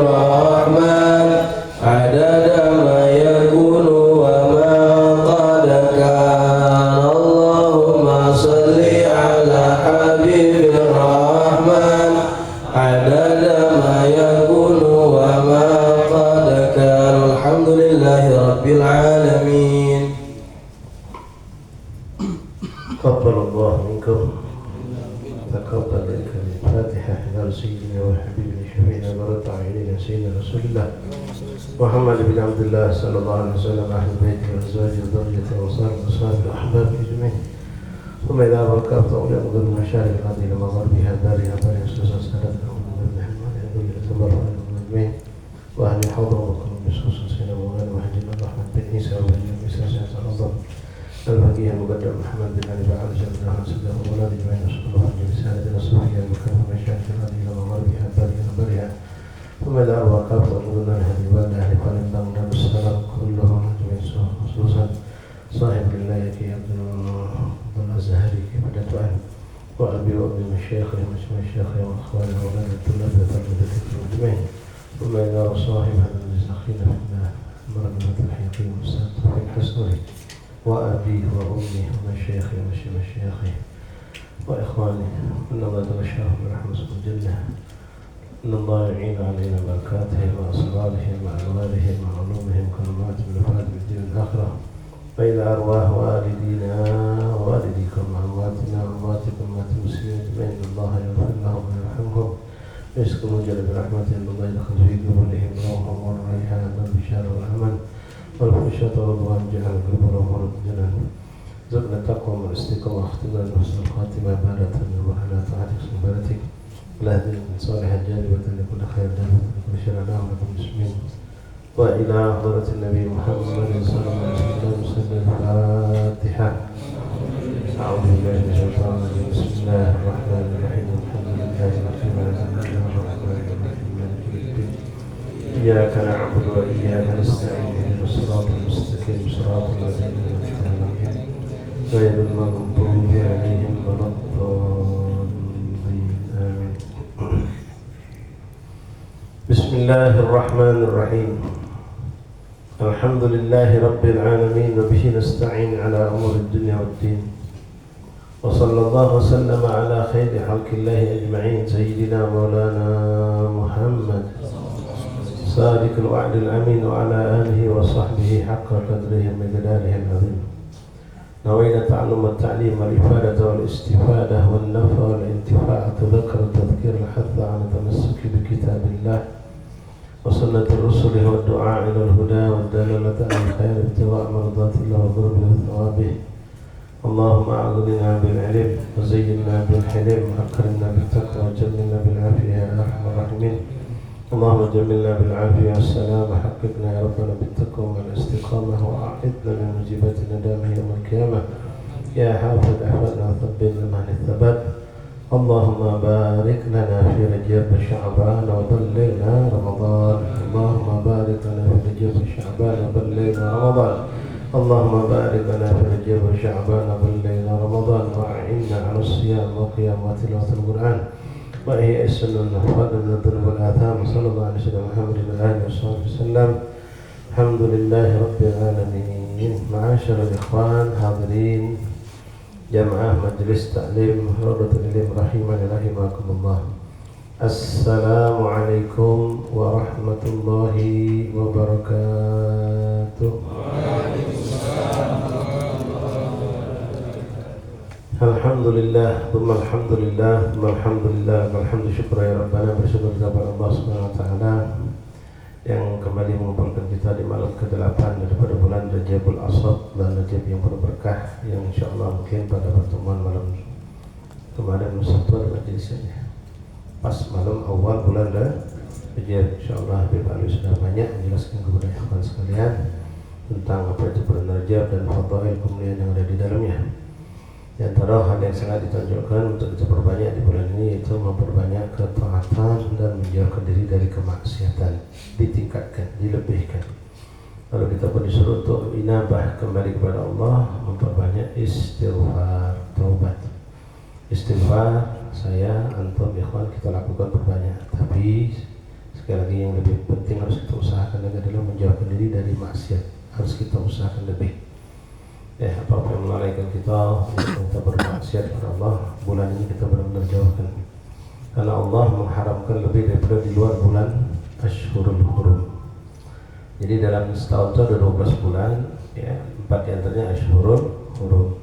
الرحمن عدد ما يكون وما قد كان اللهم صل على حبيب الرحمن عدد ما يكون وما قد كان الحمد لله رب العالمين. تقبل الله منكم تقبل الفاتحة على سيدنا وحبيبنا شفيعنا ورد عينينا سيدنا رسول الله محمد بن عبد الله صلى الله عليه وسلم أهل بيته وأزواجه وذريته وصحبه وأحبابه أجمعين. ثم إذا وقفت أولياء مغرب المشارق الأرض إلى مغربها دارها دار خصوصا سادتنا ومن محمد يدل تبرع المؤمنين وأهل الحوض وكل بخصوص سيدنا مولانا وحجنا الرحمن بن عيسى وبن عيسى سيدنا الله الفقيه المقدم محمد بن علي بعد جلده وسده وولاد جميع رسول الله عليه رسالة الصوفية المكرمة مشايخ الأرض إلى مغربها دارها برها. ثم إذا وقفت وقلنا لهذه البلد أهل فلنبا ودار السلام كلهم جميع خصوصا صاحب الولاية عبد الأزهري بدأت وأبي وأبي مشايخه ومشايخه وأخوانه وأولاد الطلاب وتلامذة الجميع. ثم إذا صاحب هذا المزاخين في مرمى الحيقين والسلام في حسنه وأبي وأمي ومشايخي ومشايخي وإخواني إن الله تغشاهم برحمة الجنة. إن الله يعين علينا بركاتهم وأسرارهم وأنوارهم وعلومهم كرامات من الفاتح بالدين الآخرة. وإلى أرواح والدينا ووالديكم وأمواتنا وأمواتكم أموات المسلمين أجمعين. الله يغفر لهم ويرحمهم ويسكنوا جل برحمته. إن الله يدخل في قبورهم روحا وريحانا والبشارة والأمل والخشية والرضوان جعل القبور ومرض الجنان. زدنا التقوى والاستقامة واختبار حسن الخاتمة بارة وعلى طاعتك سبحانك لا هدي من صالحا جانبة لكل خير جانبة لكل شر نعمة المسلمين. وإلى حضرة النبي محمد صلى الله عليه وسلم الفاتحة. أعوذ بالله من الشيطان الرجيم. بسم الله الرحمن الرحيم. الحمد لله رب العالمين الرحمن الرحيم مالك يوم الدين. إياك نعبد وإياك نستعين اهدنا الصراط المستقيم صراط الذين أنعمت عليهم غير المغضوب عليهم ولا الضالين آمين. بسم الله الرحمن الرحيم. الحمد لله رب العالمين وبه نستعين على أمور الدنيا والدين. وصلى الله وسلم على خير خلق الله أجمعين سيدنا مولانا محمد صادق الوعد الأمين وعلى آله وصحبه حق قدره ومقداره العظيم. نوينا تعلم التعليم والإفادة والاستفادة والنفع والانتفاع تذكر التذكير الحث على التمسك بكتاب الله وسنة الرسل والدعاء إلى الهدى والدلالة على الخير ابتغاء مرضات الله وضرب ثوابه. اللهم أعظمنا بالعلم وزينا بالحلم وأكرمنا بالتقوى وجملنا بالعافية يا أرحم الراحمين. اللهم جملنا بالعافية والسلام وحققنا يا ربنا بالتقوى والاستقامة وأعدنا من موجبات الندامة يوم القيامة. يا حافظ أحفادنا وثبت لنا الثبات. اللهم بارك لنا في رجب شعبان وبلغنا رمضان. اللهم بارك لنا في رجب شعبان وبلغنا رمضان. اللهم بارك لنا في رجب شعبان وبلغنا رمضان وأعنا على الصيام والقيام وتلاوة القرآن وهي السنة النحفظ من الذنوب والآثام. صلى الله عليه وسلم محمد وآله وصحبه وسلم. الحمد لله رب العالمين. معاشر الإخوان حاضرين جماعة مجلس تعليم روضة العلم رحمني رحمكم الله. السلام عليكم ورحمة الله وبركاته. Alhamdulillah, alhamdulillah, alhamdulillah, alhamdulillah, syukur ya Rabbana, bersyukur kepada Allah Subhanahu wa Ta'ala yang kembali mengumpulkan kita di malam ke-8 daripada bulan Rajabul Asad, bulan Rajab yang penuh berkah, yang insyaAllah mungkin pada pertemuan malam kemarin Sabtu ada majelisnya pas malam awal bulan Rajab. InsyaAllah Habib Ali sudah banyak menjelaskan kepada ikhwan sekalian tentang apa itu bulan Rajab dan fadail kemuliaan yang ada di dalamnya. Di antara hal yang sangat ditunjukkan untuk kita perbanyak di bulan ini itu memperbanyak ketaatan dan menjauhkan diri dari kemaksiatan, ditingkatkan, dilebihkan. Kalau kita pun disuruh untuk inabah kembali kepada Allah, memperbanyak istighfar, taubat. Istighfar saya, antum, ikhwan kita lakukan berbanyak. Tapi sekali lagi yang lebih penting harus kita usahakan adalah menjauhkan diri dari maksiat. Harus kita usahakan lebih. Apa yang melalaikan kita untuk kita bermaksiat kepada Allah, bulan ini kita benar-benar jauhkan. Karena Allah mengharamkan lebih daripada di luar bulan Ashhurul Hurum. Jadi dalam setahun itu ada 12 bulan, 4 diantaranya Ashhurul Hurum,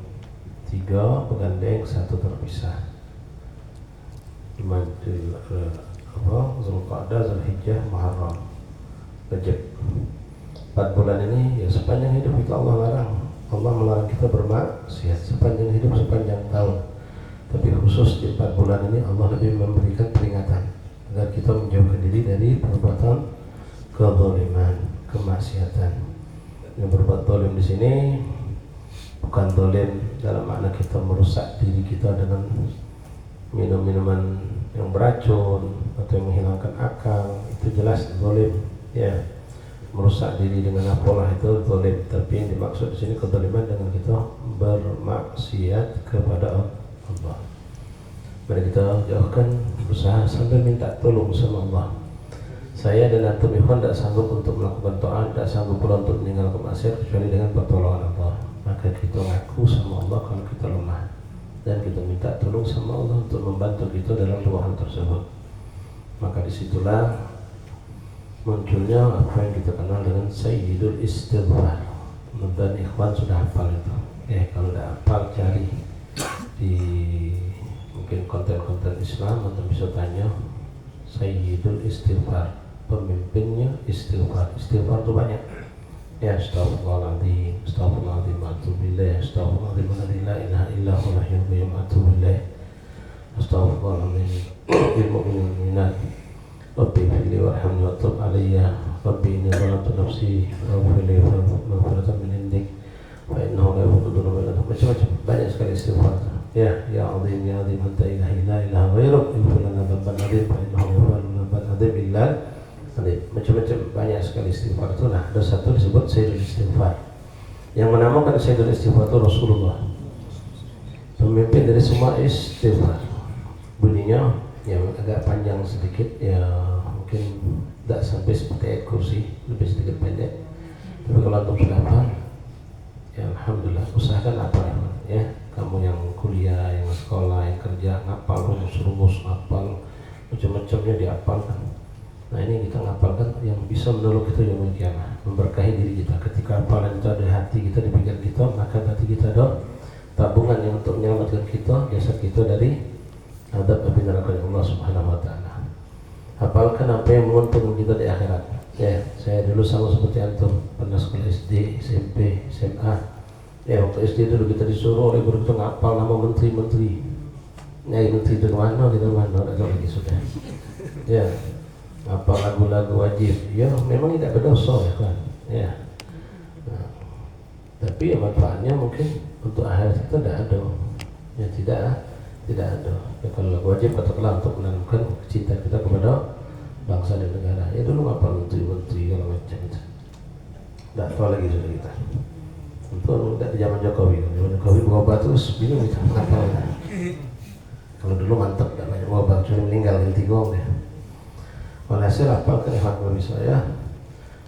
3 bergandeng, 1 terpisah. Zulqa'dah, Zulhijjah, Muharram, Rajab. 4 bulan ini ya sepanjang hidup kita Allah larang. Allah melarang kita bermaksiat sepanjang hidup, sepanjang tahun. Tapi khusus di 4 bulan ini Allah lebih memberikan peringatan agar kita menjauhkan diri dari perbuatan kezaliman, kemaksiatan. Yang berbuat zalim di sini bukan zalim dalam makna kita merusak diri kita dengan minum-minuman yang beracun atau yang menghilangkan akal, itu jelas zalim, ya. Merusak diri dengan apalah itu zalim. Tapi yang dimaksud di sini kezaliman dengan kita bermaksiat kepada Allah. Mari kita jauhkan, berusaha sambil minta tolong sama Allah. Saya dan antum ikhwan tidak sanggup untuk melakukan taat, tidak sanggup pula untuk meninggalkan maksiat kecuali dengan pertolongan Allah. Maka kita ngaku sama Allah kalau kita lemah, dan kita minta tolong sama Allah untuk membantu kita dalam dua hal tersebut. Maka disitulah munculnya apa yang kita kenal dengan Sayyidul Istighfar. Dan ikhwan sudah hafal itu. Kalau tidak hafal cari di mungkin konten-konten Islam, atau bisa tanya Sayyidul Istighfar, pemimpinnya istighfar. Istighfar itu banyak. Astaghfirullahaladzim, astaghfirullahaladzim, atubillah, astaghfirullahaladzim, la ilaha illa huwal hayyul qayyum, atubillah, astaghfirullahaladzim, ilmu'minul minat, Rabbi fili warhamni wa tub alaiya, Rabbi inni zalamtu nafsi, Rabbi fili maghfiratan min indik, fa innahu la yaghfiru dzunuba illa anta. Macam-macam, banyak sekali istighfar. Ya azim, ya azim, anta ilaha illa ilaha ghairuk, ighfir lana dhanban adzim, fa innahu la yaghfiru dhanban adzim illa anta. Macam-macam, banyak sekali istighfar itu. Nah, ada satu disebut Sayyidul Istighfar. Yang menamakan Sayyidul Istighfar itu Rasulullah, pemimpin dari semua istighfar. Bunyinya yang agak panjang sedikit, ya mungkin tidak sampai seperti ayat kursi, lebih sedikit pendek. Tapi kalau antum sudah hafal, ya alhamdulillah, usahakan apa ya. Kamu yang kuliah, yang sekolah, yang kerja, ngapal rumus-rumus, ngapal macam-macamnya dihafalkan. Nah, ini kita ngapalkan yang bisa menolong kita yaumul qiyamah, memberkahi diri kita. Ketika hafalan itu ada hati kita, di pikiran kita, maka hati kita ada tabungan yang untuk menyelamatkan kita, jasad kita dari adab api neraka Allah Subhanahu wa taala. Hafalkan apa yang menguntungkan kita di akhirat. Ya, saya dulu sama seperti antum, pernah sekolah SD, SMP, SMA. Ya, waktu SD dulu kita disuruh oleh guru kita ngapal nama menteri-menteri. Ya, menteri dari mana, ada lagi sudah. Ya, apa lagu-lagu wajib. Ya, memang tidak berdosa ya kan. Ya. Nah, tapi ya manfaatnya mungkin untuk akhirat kita tidak ada. Ya, tidak ada. Ya, kalau lagu wajib katakanlah untuk menanamkan cinta kita kepada bangsa dan negara. Ya, dulu ngapal menteri-menteri kalau macam itu. Tidak tahu lagi sudah kita. Untuk tidak di zaman Jokowi. Zaman Jokowi berubah terus bingung kita ngapal. Kalau dulu mantap, tidak banyak berubah, cuma meninggal ganti gong deh. Walhasil hafalkan ikhwan bagi saya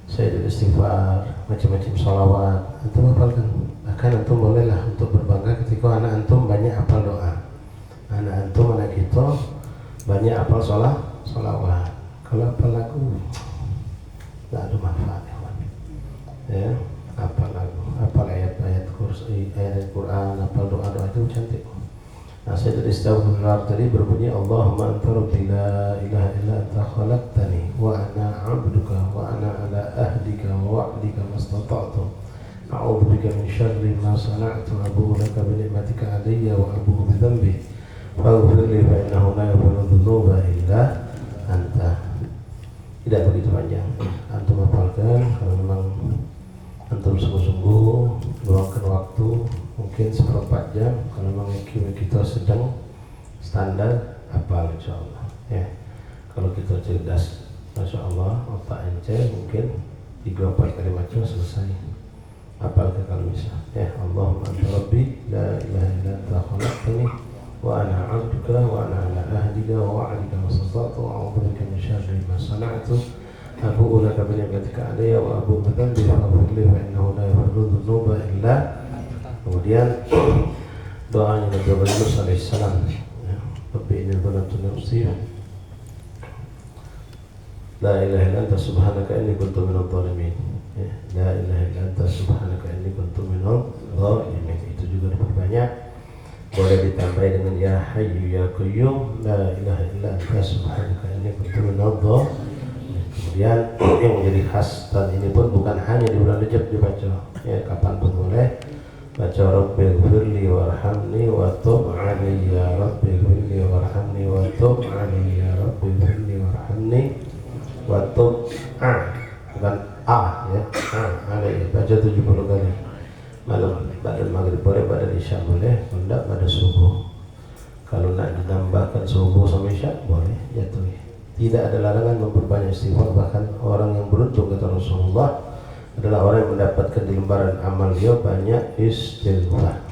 Sayyidul Istighfar, macam-macam salawat, antum hafalkan. Bahkan antum bolehlah untuk berbangga ketika anak antum banyak hafal doa. Anak antum, anak kita banyak hafal salawat. Kalau hafal lagu tidak ada manfaat ya. Hafal lagu, hafal ayat-ayat kursi, ayat Quran, hafal doa-doa itu cantik. Nah, Sayyidul Istighfar tadi berbunyi Allahumma anta rabbi la ilaha illa anta khalaqtani wa ana 'abduka wa ana ala ahdika wa wa'dika mastata'tu a'udzu bika min syarri ma sana'tu abu'u laka bi ni'matika 'alayya wa abu'u bi dhanbi faghfir li fa innahu la yaghfiru dzunuba illa anta. Tidak begitu panjang. Antum hafalkan kalau memang antum sungguh-sungguh luangkan waktu mungkin seperempat jam. Kalau memang kita sedang standar hafal insyaallah ya. Kalau kita cerdas masya Allah, otak encer, mungkin 3-4 kali macam selesai hafalkan kalau bisa ya. Allahumma anta rabbi la ilaha illa anta khalaqtani wa ana 'abduka wa ana ala ahdika wa wa'dika mastata'tu a'udzu bika min syarri ma sana'tu Abu ulaka bi ni'matika alayya wa abu dzambi faghfir li fa innahu la yaghfiru dzunuba illa. Kemudian doanya Nabi Yunus alaihissalam, Rabbi inni zalamtu nafsi la ilaha illa anta subhanaka inni kuntu minadh dhalimin. La ilaha illa anta subhanaka inni kuntu minadh dhalimin. Itu juga diperbanyak. Boleh ditambahi dengan ya hayyu ya qayyum la ilaha illa anta subhanaka inni kuntu minadh dhalimin. Kemudian yang menjadi khas dan ini pun bukan hanya di bulan Rajab dibaca, ya kapan pun boleh. Baca Rabbighfirli warhamni wa tub 'alayya, Rabbighfirli warhamni wa tub 'alayya, Rabbighfirli warhamni wa tub bukan ya, alayya. Baca 70 kali. Malam pada maghrib boleh, pada isya boleh, tidak pada subuh. Kalau nak ditambahkan subuh sampai isya boleh jatuh. Tidak ada larangan memperbanyak istighfar, bahkan orang yang beruntung kata Rasulullah adalah orang yang mendapatkan di lembaran amal dia banyak istighfar.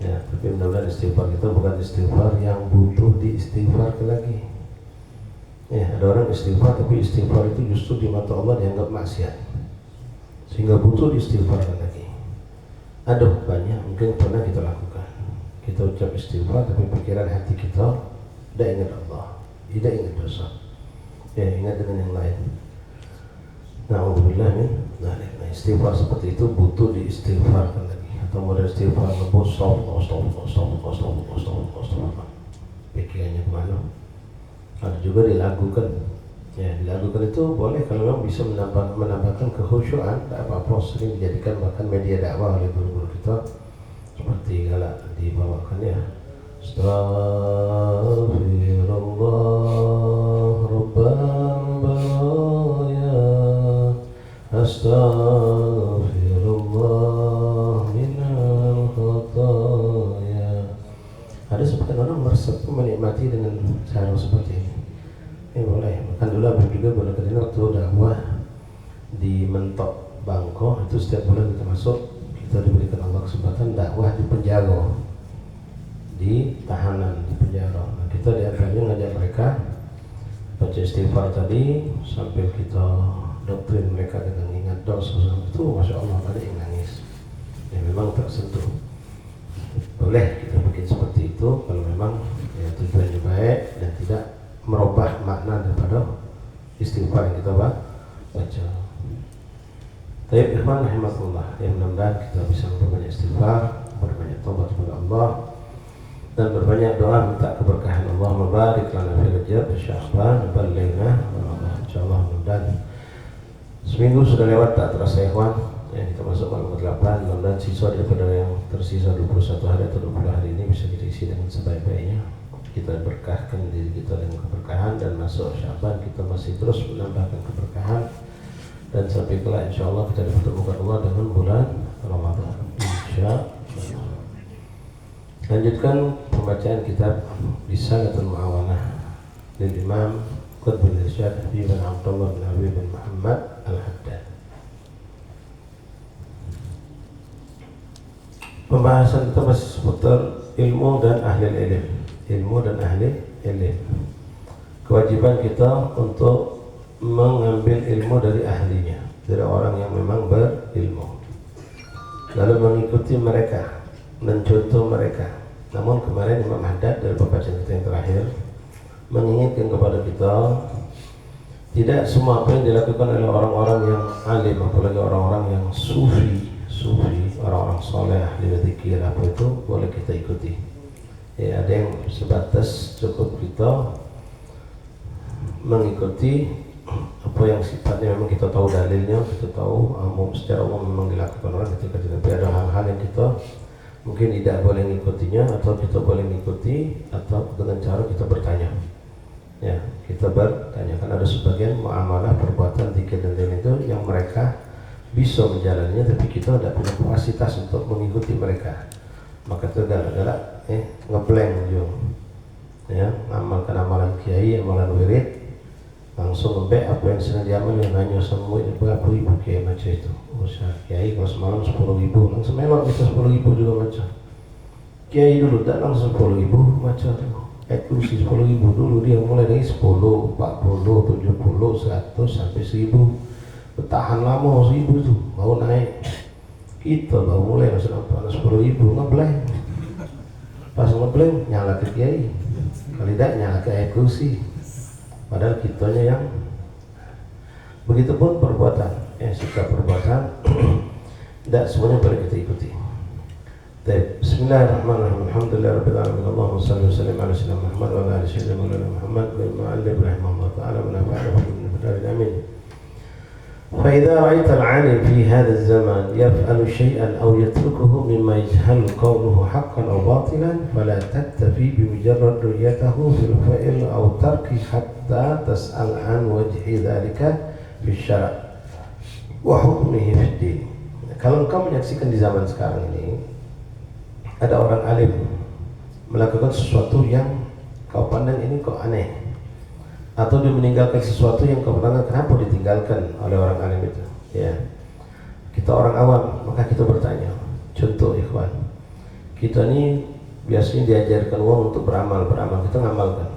Ya, tapi mudah-mudahan istighfar kita bukan istighfar yang butuh diistighfar lagi. Ya, ada orang istighfar tapi istighfar itu justru di mata Allah dianggap maksiat, sehingga butuh diistighfarkan lagi. Ada banyak mungkin pernah kita lakukan. Kita ucap istighfar tapi pikiran hati kita tidak ingat Allah, tidak ingat dosa. Ya, ingat dengan yang lain. Na'udzubillah min dzalik. Nah, istighfar seperti itu butuh diistighfarkan lagi. Atau model istighfar lebih astagfirullah. Pikirannya kemana? Ada juga dilakukan. Ya, dilakukan itu boleh kalau memang bisa menambahkan kekhusyuan. Tak apa-apa, sering dijadikan bahkan media dakwah oleh guru-guru kita. Seperti galak dibawakan ya. Astaghfirullah Rabbal baraya, Astaghfirullah minal khataya. Ada sebagian orang meresap menikmati dengan cara seperti ini. Ini boleh. Bahkan dulu Abang juga boleh kedengar waktu dakwah di Mentok Bangko itu setiap bulan kita masuk, kita diberikan Allah kesempatan dakwah di penjara, di tahanan, di penjara. Nah, kita diantaranya ngajak mereka baca istighfar tadi sambil kita doktrin mereka dengan ingat dosa itu, masya Allah tadi yang nangis. Ya memang tersentuh. Boleh kita bikin seperti itu kalau memang ya, tujuannya baik dan tidak merubah makna daripada istighfar yang kita baca. Tapi ikhwan rahimahullah, yang mudah-mudahan kita bisa berbanyak istighfar, berbanyak taubat kepada Allah, dan berbanyak doa minta keberkahan Allah. Mabarik lana fi Rajab Sya'ban balligna insyaallah. Mudah-mudahan seminggu sudah lewat tak terasa ikhwan. Ya, kita masuk malam ke-8. Mudah-mudahan siswa daripada yang tersisa 21 hari atau 20 hari ini bisa kita isi dengan sebaik-baiknya. Kita berkahkan diri kita dengan keberkahan, dan masuk Sya'ban kita masih terus menambahkan keberkahan, dan sampai kelak insyaallah kita dipertemukan Allah dengan bulan Ramadan insyaallah. Lanjutkan pembacaan kitab Risalatul Mu'awanah dari Imam Qutbul Irsyad Habib bin Abdullah bin Habib bin Muhammad Al-Haddad. Pembahasan kita masih seputar ilmu dan ahli ilmu. Ilmu dan ahli ilmu. Kewajiban kita untuk mengambil ilmu dari ahlinya, dari orang yang memang berilmu, lalu mengikuti mereka, mencontoh mereka. Namun kemarin Imam Haddad dari pembacaan kita yang terakhir mengingatkan kepada kita, tidak semua apa yang dilakukan oleh orang-orang yang alim, apalagi orang-orang yang sufi, orang-orang soleh, ahli zikir apa itu boleh kita ikuti. Ya, ada yang sebatas cukup kita mengikuti apa yang sifatnya memang kita tahu dalilnya, kita tahu secara umum memang dilakukan orang ketika tidak. Tapi ada hal-hal yang kita mungkin tidak boleh mengikutinya, atau kita boleh mengikuti, atau dengan cara kita bertanya. Ya, kita bertanya. Kan ada sebagian muamalah, perbuatan, zikir dan lain itu yang mereka bisa menjalannya, tapi kita tidak punya kapasitas untuk mengikuti mereka. Maka itu galak-galak ngeblank juga. Ya, amalkan amalan kiai, amalan wirid, langsung ngebek apa yang sedang diamal, yang nanya semua berapa ibu kiai macam itu. Usaha kiai kalau semalam 10.000, langsung melok kita 10.000 juga macam. Kiai dulu tak langsung 10.000 macam itu. Eksklusi 10.000 dulu, dia mulai dari 10, 40, 70, 100 sampai 1000. Bertahan lama 1000 tuh, baru naik. Kita baru mulai masuk 10.000 ngeblank. Pas ngeblank nyala ke kiai, kali tidak nyala ke eksklusi. Padahal kitanya yang begitupun perbuatan, sikap perbuatan tidak semuanya boleh kita ikuti. Bismillahirrahmanirrahim. Alhamdulillahirabbil alamin. Allahumma shalli wa sallim ala sayyidina Muhammad wa ala ali sayyidina Muhammad wa ma'allim rahimahullah ta'ala wa nafa'ana bihi min al amin. فإذا رأيت العالم في هذا الزمان يفعل شيئا أو يتركه مما يجهل قوله حقا أو باطلا فلا تكتفي بمجرد رؤيته في الفعل أو تركه حتى تسأل عن وجه ذلك في الشرع وحكمه في الدين. Kalau engkau menyaksikan di zaman sekarang ini ada orang alim melakukan sesuatu yang kau pandang ini kok aneh, atau dia meninggalkan sesuatu yang kau pandang kenapa ditinggalkan oleh orang alim itu, ya. Kita orang awam, maka kita bertanya. Contoh ikhwan, kita ini biasanya diajarkan uang untuk beramal, kita ngamalkan.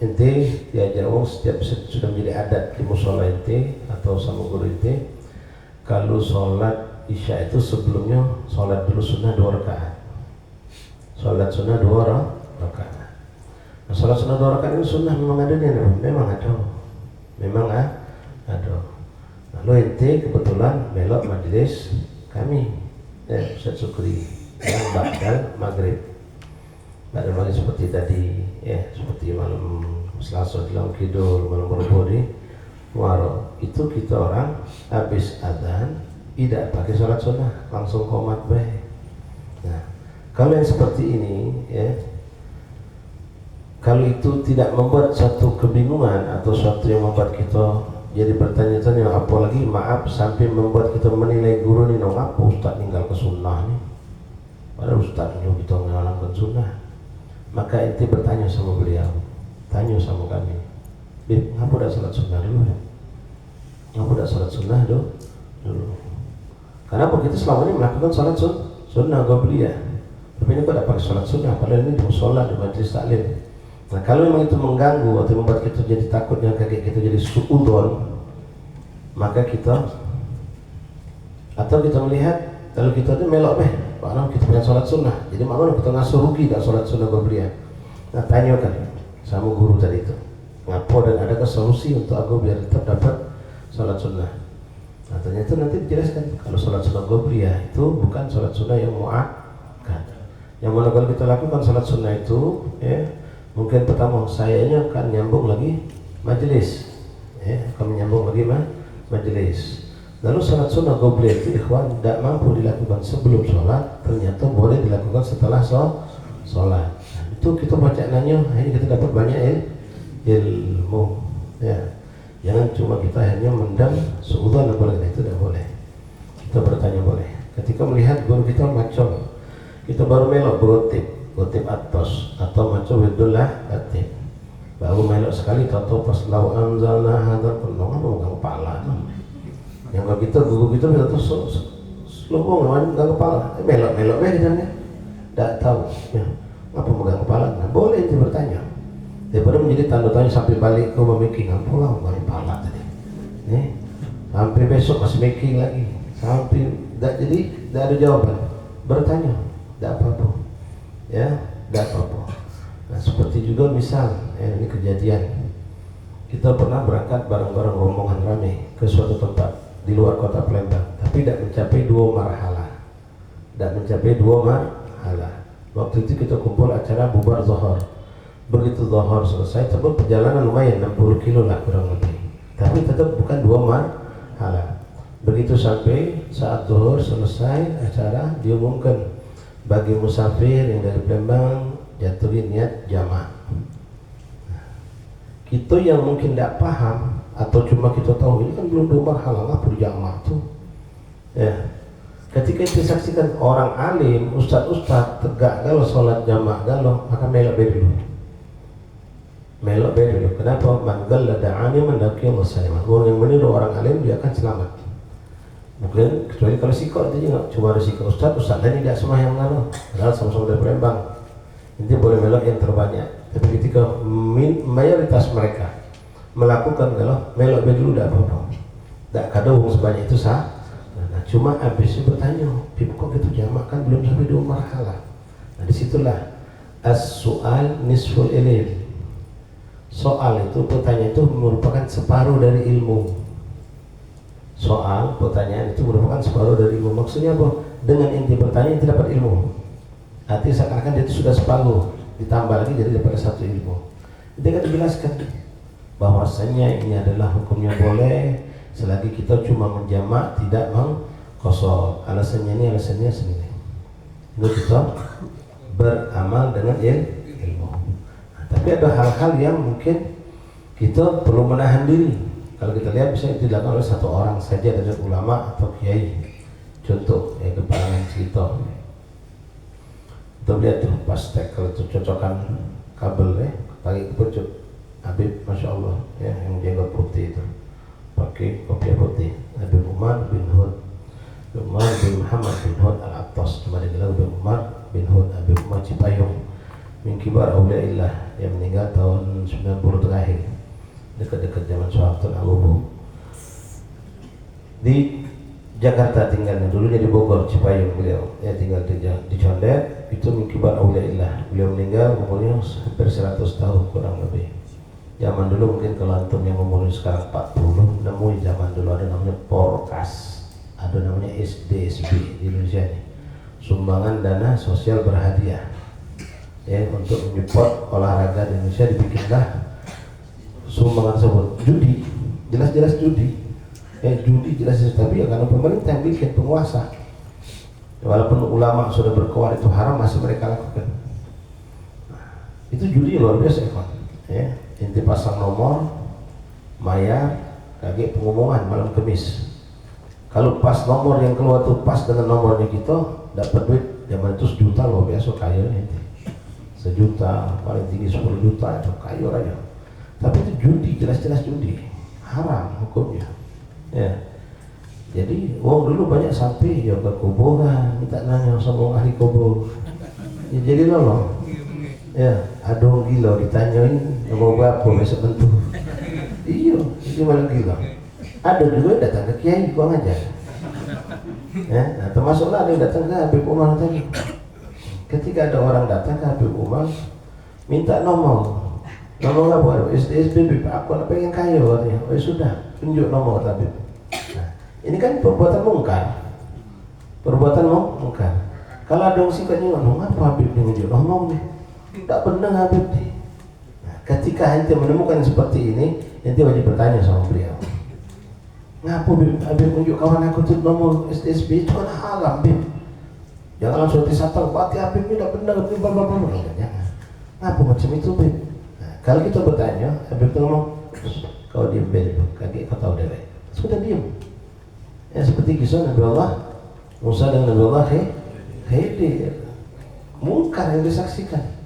Ente diajar uang setiap sudah menjadi adat di musola ente atau sama guru ente, kalau sholat isya itu sebelumnya sholat dulu sunnah 2 rakaat. Sholat sunnah 2 rakaat. Nah, sholat sunnah 2 rakaat ini sunnah memang ada nih, memang ada. Lalu ente kebetulan melok majelis kami, Ustaz Sukri, yang ba'dal maghrib. Ba'dal maghrib seperti tadi, seperti malam Selasa di Laung Kidul, malam Rabu di Muaro. Itu kita orang habis adzan tidak pakai sholat sunnah, langsung qomat baik. Nah, kalau yang seperti ini, kalau itu tidak membuat suatu kebingungan atau suatu yang membuat kita jadi bertanya-tanya, apalagi maaf sampai membuat kita menilai guru ini, ngapa Ustaz tinggal ke sunnah nih, padahal Ustaz ini kita mengamalkan sunnah. Maka ente bertanya sama beliau, tanya sama kami, Bib, ngapa udah sholat sunnah dulu? Ngapa udah sholat sunnah dulu? Kenapa kita selama ini melakukan sholat sunnah qabliyah, tapi ini kok dapat sholat sunnah, padahal ini di musola, di majelis taklim. Nah, kalau memang itu mengganggu atau membuat kita jadi takutnya kayak kita jadi suudzon, maka kita melihat kalau kita itu melok makna kita punya sholat sunnah, jadi makna kita ngasuh rugi dan sholat sunnah qabliyah. Nah, tanyakan sama guru tadi itu, ngapa dan adakah solusi untuk aku biar tetap dapat sholat sunnah. Nah, ternyata nanti dijelaskan kalau sholat sunnah qabliyah itu bukan sholat sunnah yang muakkad. Yang mana kalau kita lakukan sholat sunnah itu, mungkin pertama sayanya akan nyambung lagi majelis, akan menyambung lagi majelis. Lalu sholat sunnah qabliyah itu ikhwan tidak mampu dilakukan sebelum sholat, ternyata boleh dilakukan setelah sholat. Nah, itu kita baca nanya, ini kita dapat banyak ilmu, ya. Jangan cuma kita hanya mendam suudzon, itu tidak boleh. Kita bertanya boleh. Ketika melihat guru kita macam, kita baru melok gotip atas atau macam widullah atib, baru melok sekali tahu pas lau anzalna hadzal Qur'an enggak kepala. Yang kalau kita guru kita bisa tuh selubung enggak kepala, melok kita nih. Tidak tahu, ya. Apa megang kepala? Nah, boleh itu bertanya. Daripada menjadi tanda tanya sampai balik ke making, pulang balik pala tadi, sampai besok masih making lagi, sampai tidak ada jawaban. Bertanya, tidak apa-apa, tidak apa-apa. Nah, seperti juga misal, ini kejadian, kita pernah berangkat bareng-bareng rombongan ramai ke suatu tempat di luar kota Palembang, tapi tidak mencapai 2 marhalah. Waktu itu kita kumpul acara bubar zuhur. Begitu zuhur selesai, tapi perjalanan lumayan 60 kilo lah kurang lebih, tapi tetap bukan 2 marhalah. Begitu sampai saat zuhur selesai acara, diumumkan bagi musafir yang dari Palembang jatuhin niat jamaah. Kita yang mungkin tidak paham atau cuma kita tahu ini kan belum 2 marhalah, ngapa jamaah tuh, ketika kita saksikan orang alim, ustaz tegak galau sholat jamaah galau, maka melok dulu. Kenapa? Man galla da'ani man laqiya Allah salimah. Orang yang meniru orang alim dia akan selamat. Bukan kecuali kalau sikap itu juga cuma ada sikap ustaz lain tidak semua yang ngalah. Padahal sama-sama dari Palembang. Intinya boleh melok yang terbanyak. Tapi ketika mayoritas mereka melakukan kalau melok dulu tidak apa-apa, tidak kadang sebanyak itu sah. Nah, cuma habis itu bertanya, Bib kok gitu jamak kan belum sampai 2 marhalah. Nah disitulah as-su'al nisful ilm. Soal itu, pertanyaan itu merupakan separuh dari ilmu. Soal, pertanyaan itu merupakan separuh dari ilmu. Maksudnya apa? Dengan inti pertanyaan itu dapat ilmu. Artinya seakan-akan dia itu sudah separuh, ditambah lagi jadi daripada satu ilmu. Dia kan dijelaskan bahwasanya ini adalah hukumnya boleh selagi kita cuma menjamak tidak mengqasar. Alasannya sendiri. Itu kita beramal dengan ilmu. Nah, tapi ada hal-hal yang mungkin kita perlu menahan diri. Kalau kita lihat bisa dilakukan oleh satu orang saja dari ulama atau kiai. Contoh keparangan cerita. Kita lihat tuh pas tackle itu cocokan kabel pakai kepucuk Habib, masya Allah ya, yang jenggot putih itu pakai kopiah putih. Habib Umar bin Hud, Umar bin Muhammad bin Hud Al-Attas, cuma digelar Habib Umar bin Hud, Habib Umar Cipayung, min kibar auliaillah yang meninggal tahun 90 terakhir, dekat-dekat zaman Soeharto Abubu. Di Jakarta tinggalnya, dulunya di Bogor, Cipayung beliau, ya tinggal di Condet, itu min kibar auliaillah. Beliau meninggal umurnya hampir 100 tahun kurang lebih. Zaman dulu mungkin kalau antum yang umurnya sekarang 40, nemuin zaman dulu ada namanya Porkas, ada namanya SDSB di Indonesia ini, sumbangan dana sosial berhadiah ya, untuk menyupport olahraga di Indonesia. Dibikinlah sumbangan tersebut. Judi, jelas-jelas judi, judi jelas-jelas, tapi ya karena pemerintah yang bikin, penguasa, walaupun ulama sudah berkuar itu haram, masih mereka lakukan. Nah, itu judi luar biasa ya. Inti pasang nomor, mayar, kaget pengumuman malam Kamis. Kalau pas nomor yang keluar tuh pas dengan nomornya kita, dapat duit zaman itu 1 juta, luar biasa kaya nanti. 1 juta, paling tinggi 10 juta, itu kaya aja. Tapi itu judi, jelas-jelas judi, haram hukumnya. Ya. Jadi uang dulu banyak sampai ya ke kuburan, minta nanya sama ahli kubur. Ya, jadi nolong. Ya, ada orang gila ditanyain nomor berapa besok tentu. Iya, itu malah gila. Ada juga datang ke kiai kurang aja. Ya, nah, termasuklah ada yang datang ke Habib Umar tadi. Ketika ada orang datang ke Habib Umar minta nomor apa? SDSB, aku pengen kaya katanya. Oh sudah, tunjuk nomor Habib. Nah, ini kan perbuatan mungkar. Kalau ada yang sikapnya ngomong apa Habib tunjuk nomor nih? Tak benar Habib nih. Nah, ketika ente menemukan seperti ini, ente wajib bertanya sama beliau. Ngapa Habib tunjuk kawan aku tuh nomor SDSB, itu kan haram Habib. Jangan langsung disatang, berarti Habib ini tak benar, jangan. Ngapa macam itu Habib? Nah, kalau kita bertanya, Habib tuh ngomong, kau diam Habib, kaget kau tahu dewek. Sudah diam. Ya seperti kisah Nabi Allah Musa dan Nabi Allah Khidir, mungkar yang disaksikan.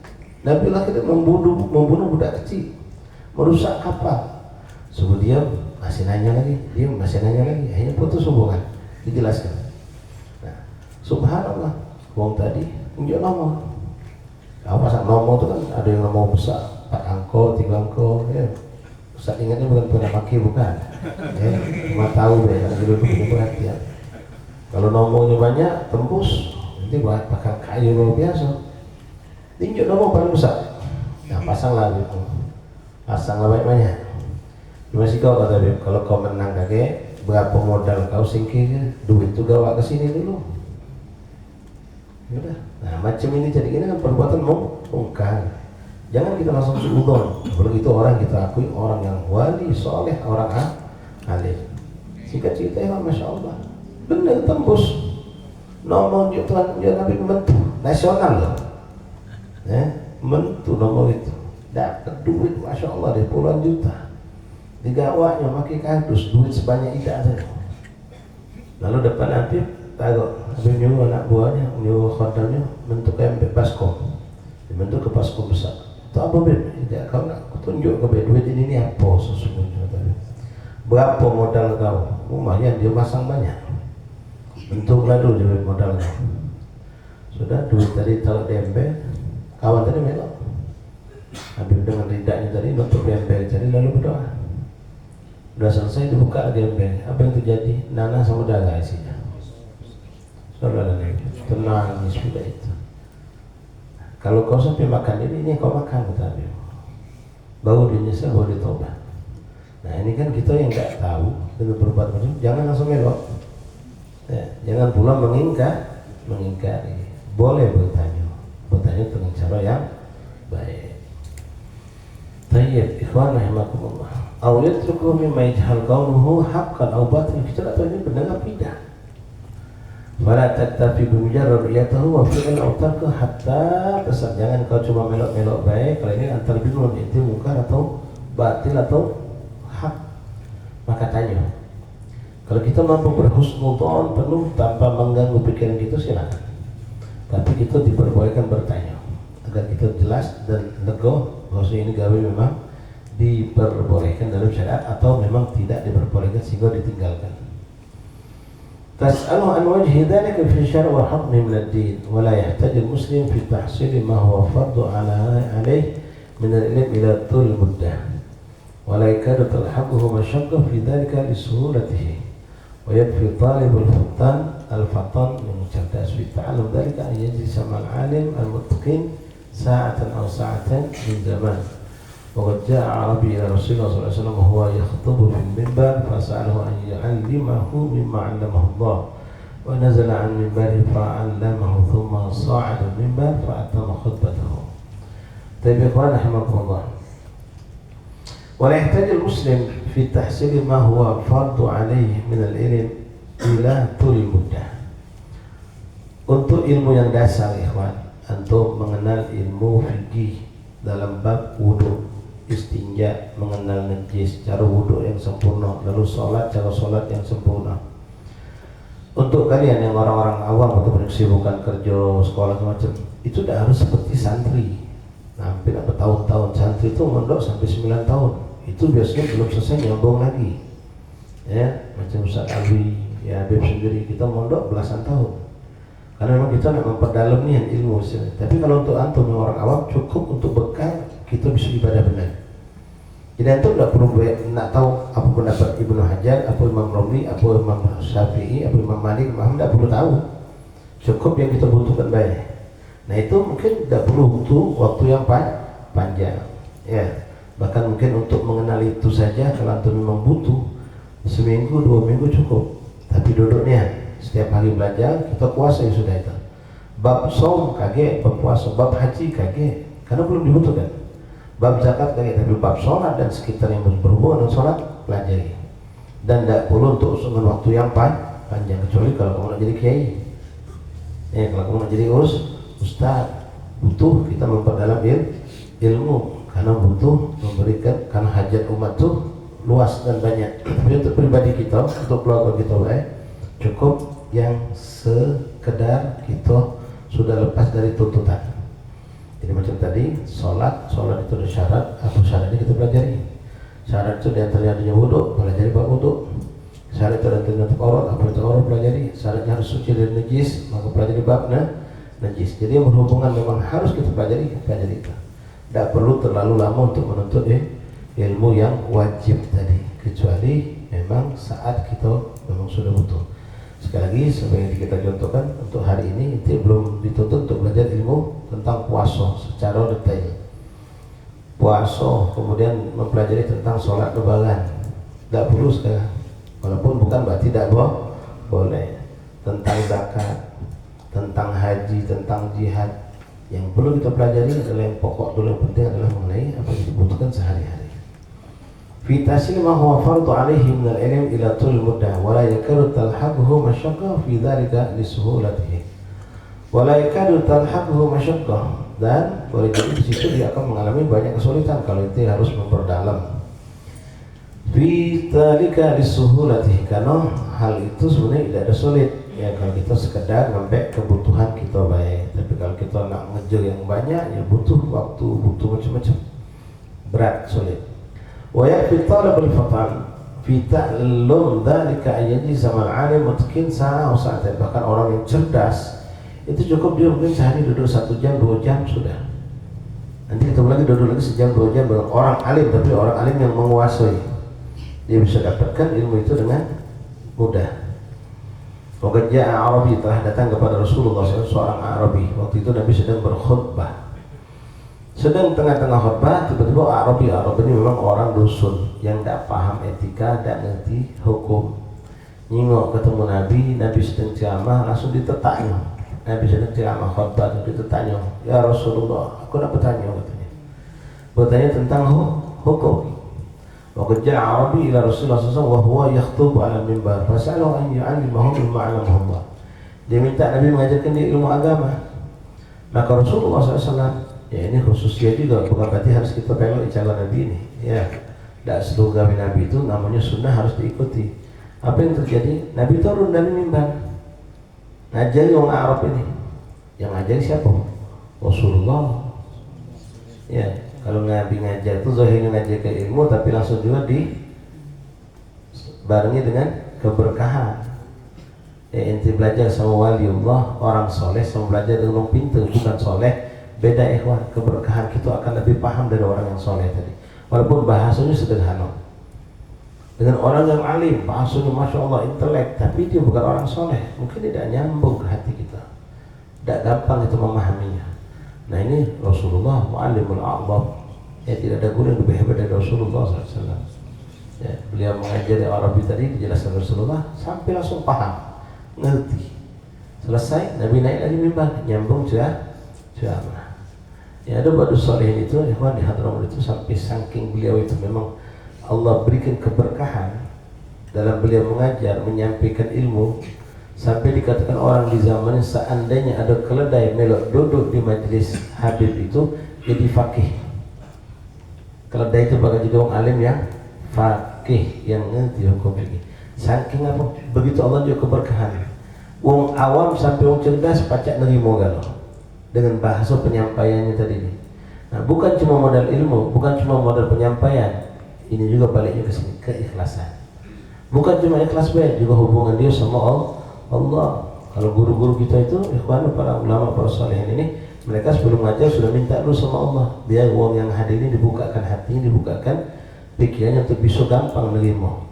Nabi Allah kita membunuh budak kecil, merusak kapal. Suruh diam, masih nanya lagi, akhirnya putus hubungan, dijelaskan. Nah, subhanallah, wong tadi tunjuk nomor. Apa saat nomor itu kan ada yang nomor besar, 4 angka, 3 angka, ya. Ustaz ingatnya bukan pernah pakai, bukan. Ya, cuma tahu deh, kalau dulu punya perhatian. Kalau nomornya banyak, tembus, nanti bakal kaya luar biasa. Tunjuk nomor paling besar. Nah, pasanglah gitu. Pasanglah banyak-banyak. Masih kau kata Bib, kalau kau menang kakek, berapa modal kau singkir, duit itu gawa ke sini dulu. Udah. Nah, macam ini jadi ini kan perbuatan mungkar. Jangan kita langsung suudon. Kalau itu orang kita akui orang yang wali, soleh, orang alim. Singkat cerita ya, masya Allah, benar tembus. Nomor Tuhan Nabi membantu nasional loh. Mentu nomor itu dapat duit masya Allah dari puluhan juta, digawanya pakai kardus, duit sebanyak itu saja. Lalu depan Habib taruh, Habib nyuruh anak buahnya, nyuruh khodamnya bentuk kayak baskom, dibentuk ke baskom besar. Itu apa Habib? Tidak, kau nak tunjuk ke Habib, duit ini apa sesungguhnya tadi? Berapa modal kau? Lumayan, dia pasang banyak. Bentuklah dulu duit modalnya. Sudah duit tadi taruh di ember. Kawan tadi melok. Habib dengan ridaknya tadi nutup ember jadi lalu berdoa. Udah selesai dibuka lagi ember. Apa yang terjadi? Nanah sama daging isinya. Saudara tenang sudah itu. Kalau kau sampai makan ini kau makan kata Habib. Bau dinyesal, bau ditobat. Nah ini kan kita yang nggak tahu dengan berbuat macam, jangan langsung melok. Ya, jangan pula mengingkari. Boleh bertanya dengan cara yang baik. Tayyib, ikhwan rahimakumullah. Aw yatruku mimma yajhal qawluhu haqqan aw batil. Kita tak tahu ini benar apa tidak. Fala taktafi bi mujarrad riyatahu wa fi'l aw tarku hatta tasad. Jangan kau cuma melok-melok baik, kalau ini antar bingung itu mungkar atau batil atau hak. Maka tanya. Kalau kita mampu berhusnudzon penuh tanpa mengganggu pikiran kita silakan. Tapi kita diperbolehkan bertanya agar kita jelas dan legoh bahwa ini gawe memang diperbolehkan dalam syariat atau memang tidak diperbolehkan sehingga ditinggalkan. Tas'alu an wajhi dhalika fi syar' wa hukmi min ad-din wa la yahtaj al-muslim fi tahsil ma huwa fardhu alayhi min al-ilm ila tul muddah wa la yakadu talhaquhu mashaqqa fi dhalika li suhulatihi wa yakfi talib al-fatan min cerdas fi ta'allum dhalika an yajlisa ma'al 'alim al-mutqin sa'atan aw sa'atan min zaman. وقد جاء عربي إلى رسول الله صلى الله عليه وسلم وهو يخطب في المنبر فسأله أن يعلمه مما علمه الله ونزل عن المنبر فعلمه ثم صعد المنبر فأتم خطبته. طيب يا إخوان رحمكم الله. ولا يحتاج المسلم في تحصيل ما هو فرض عليه من العلم إلى طول المدة. Untuk ilmu yang dasar ikhwan, untuk mengenal ilmu fikih dalam bab wudu, istinja, mengenal najis, cara wudu yang sempurna, lalu sholat, cara sholat yang sempurna. Untuk kalian yang orang-orang awam atau kesibukan kerja, sekolah semacam itu tidak harus seperti santri. Hampir bertahun-tahun santri itu mondok sampai 9 tahun. Itu biasanya belum selesai nyambung lagi. Ya, macam Ustaz Alwi, ya Habib sendiri kita mondok belasan tahun. Karena memang kita nak memperdalam nih ilmu. Tapi kalau untuk antum yang orang awam cukup untuk bekal kita bisa ibadah benar. Jadi antum tidak perlu nak tahu apa pendapat Ibnu Hajar, apa Imam Romli, apa Imam Syafi'i, apa Imam Malik, tidak perlu tahu. Cukup yang kita butuhkan baik. Nah itu mungkin tidak perlu butuh waktu yang panjang. Ya, bahkan mungkin untuk mengenal itu saja kalau antum memang butuh seminggu 2 minggu cukup. Tapi duduknya setiap hari belajar, kita kuasai sudah itu. Bab saum kaget, bab puasa, bab haji kaget, karena belum dibutuhkan. Bab zakat kaget, tapi bab sholat dan sekitar yang berhubungan dengan sholat pelajari. Dan tidak perlu untuk dengan waktu yang panjang, kecuali kalau kamu nak jadi kiai. Ya, kalau kamu nak jadi ustaz, butuh kita memperdalam ilmu, karena butuh memberikan, karena hajat umat itu luas dan banyak. Tapi untuk pribadi kita, untuk keluarga kita baik, cukup yang sekedar kita sudah lepas dari tuntutan. Jadi macam tadi, sholat itu ada syarat. Apa syaratnya kita pelajari? Syarat itu diantaranya adanya wudhu, pelajari bab wudhu. Syarat itu diantaranya untuk aurat, apa itu aurat pelajari. Syaratnya harus suci dari najis, maka pelajari bab najis. Jadi yang berhubungan memang harus kita pelajari itu. Tidak perlu terlalu lama untuk menuntut ilmu yang wajib tadi, kecuali memang saat kita memang sudah butuh. Sekali lagi sebagai kita contohkan untuk hari ini itu belum dituntut untuk belajar ilmu tentang puasa secara detail. Puasa kemudian mempelajari tentang sholat lebaran tidak perlu sekarang, walaupun bukan berarti tidak boleh. Tentang zakat, tentang haji, tentang jihad, yang perlu kita pelajari adalah yang pokok dulu, yang penting adalah mengenai apa yang dibutuhkan sehari-hari. Fi tahsil ma huwa fardhu alaihi min al-ilm ila tul muddah wa la yakadu talhaquhu mashaqqa fi dhalika li suhulatihi wa la yakadu talhaquhu mashaqqa, dan boleh jadi di situ dia akan mengalami banyak kesulitan kalau itu harus memperdalam fi dhalika li suhulatihi, karena hal itu sebenarnya tidak ada sulit ya kalau kita sekedar sampai kebutuhan kita baik. Tapi kalau kita nak ngejar yang banyak ya butuh waktu, butuh macam-macam, berat, sulit. Wa yakfi talabul fatan fi ta'allum dzalika ayyaji zaman alim mungkin saat bahkan orang yang cerdas itu cukup dia mungkin sehari duduk 1 jam 2 jam sudah. Nanti ketemu lagi, duduk lagi sejam 2 jam dengan orang alim, tapi orang alim yang menguasai. Dia bisa dapatkan ilmu itu dengan mudah. Waqad ja'a Arabi, telah datang kepada Rasulullah SAW seorang Arabi. Waktu itu Nabi sedang berkhutbah. Sedang tengah-tengah khutbah, tiba-tiba Arabi ini memang orang dusun yang tidak paham etika, tidak ngerti hukum. Nyingok ketemu Nabi sedang ceramah, langsung ditetaknya. Nabi sedang ceramah khutbah, ditetaknya. Ya Rasulullah, aku nak bertanya katanya. Bertanya tentang hukum. Waqad ja'a Arabi ila Rasulullah SAW wa huwa yakhthubu 'ala al-mimbar. Fas'alahu an yu'allimahu mimma 'allamahu Allah. Dia minta Nabi mengajarkan dia ilmu agama. Maka Rasulullah SAW, ya ini khusus dia juga, bukan berarti harus kita pelok jalan Nabi ini. Ya, tidak seluruh gawe Nabi itu namanya sunnah harus diikuti. Apa yang terjadi? Nabi turun dari mimbar, ngajari orang Arab ini. Yang ngajari siapa? Rasulullah. Ya, kalau Nabi ngajar itu zahirnya ngajarkan ilmu, tapi langsung juga dibarengi dengan keberkahan. Ya, inti belajar sama waliullah, orang soleh, sama belajar dengan orang pintar, bukan soleh. Beda ikhwan, keberkahan kita akan lebih paham dari orang yang soleh tadi. Walaupun bahasanya sederhana. Dengan orang yang alim, bahasanya masya Allah intelek, tapi dia bukan orang soleh, mungkin tidak nyambung ke hati kita, tidak gampang itu memahaminya. Nah ini Rasulullah mu'allimul a'zam. Ya, tidak ada guru yang lebih hebat dari Rasulullah SAW. Ya, beliau mengajari Arabi tadi, dijelaskan Rasulullah sampai langsung paham, ngerti. Selesai, Nabi naik lagi mimbar, nyambung ceramah. Ya, ada badu solehin itu, ikhwan di Hadramaut itu, sampai saking beliau itu memang Allah berikan keberkahan dalam beliau mengajar, menyampaikan ilmu, sampai dikatakan orang di zamannya seandainya ada keledai melok duduk di majelis Habib itu jadi fakih. Keledai itu bakal jadi orang alim yang fakih, yang ngerti hukum fikih. Saking apa? Begitu Allah juga keberkahan. Wong awam sampai wong cerdas pacak nerimo galau dengan bahasa penyampaiannya tadi ini. Nah, bukan cuma modal ilmu, bukan cuma modal penyampaian, ini juga baliknya ke sini, keikhlasan. Bukan cuma ikhlas baik, juga hubungan dia sama Allah. Kalau guru-guru kita itu, ikhwan, para ulama, para salihin ini, mereka sebelum ngajar sudah minta dulu sama Allah, biar uang yang hadir ini dibukakan hatinya, dibukakan pikirannya untuk bisa gampang nerima.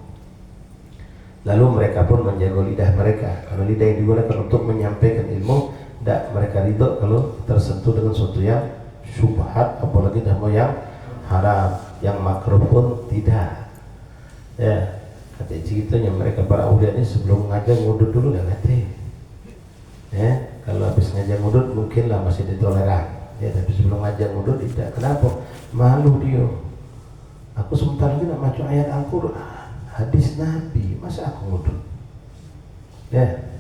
Lalu mereka pun menjaga lidah mereka. Kalau lidah yang digunakan untuk menyampaikan ilmu, tidak mereka ridho kalau tersentuh dengan sesuatu yang syubhat, apalagi dhamma yang haram, yang makruh pun tidak. Ya, kata ceritanya mereka para awliya ini sebelum ngajar ngudut dulu dah nanti. Ya, kalau habis ngajar ngudut mungkinlah masih ditoleran. Ya, tapi sebelum ngajar ngudut tidak. Kenapa? Malu dia. Aku sebentar lagi nak baca ayat Al-Quran, hadis Nabi, masa aku ngudut? Ya,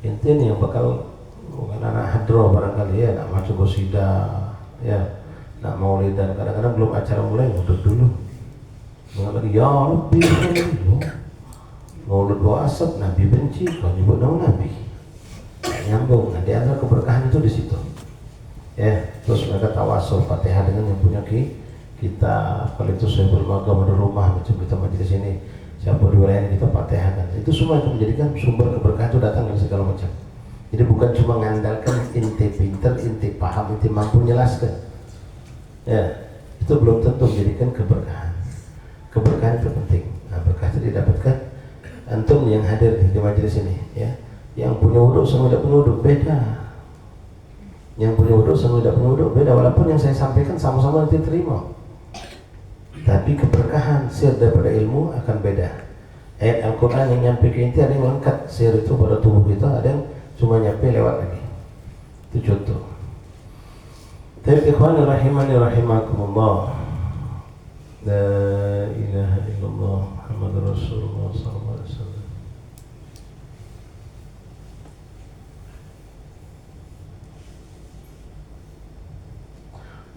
intinya yang bakal bukan anak hadro barangkali ya, nak baca qasidah, ya, nak maulidan, kadang-kadang belum acara mulai ngudut dulu. Mengatakan ya Rabbi, maulid bawa asap, Nabi benci, kalau nyebut nama Nabi. Nyambung, nah di antara keberkahan itu di situ. Ya, terus mereka tawasul Fatihah dengan yang punya kita, kalau itu saya bermagam ada rumah macam kita majelis ini, siapa di wilayah kita Fatihah kan. Itu semua itu menjadikan sumber keberkahan itu datang dari segala macam. Jadi bukan cuma mengandalkan inti pinter, inti paham, inti mampu menjelaskan. Ya, itu belum tentu menjadikan keberkahan. Keberkahan itu penting. Nah, berkah itu didapatkan antum yang hadir di majelis ini, ya. Yang punya wudhu sama tidak punya wudhu beda. Yang punya wudhu sama tidak punya wudhu beda. Walaupun yang saya sampaikan sama-sama nanti terima, tapi keberkahan sir daripada ilmu akan beda. Ayat Al-Quran yang nyampe ke inti, ada yang mengangkat sir itu pada tubuh kita, ada yang cuma nyampe lewat lagi. Itu contoh. Tapi ikhwani rahimani rahimakumullah, la ilaha illallah Muhammadur Rasulullah sallallahu alaihi wasallam.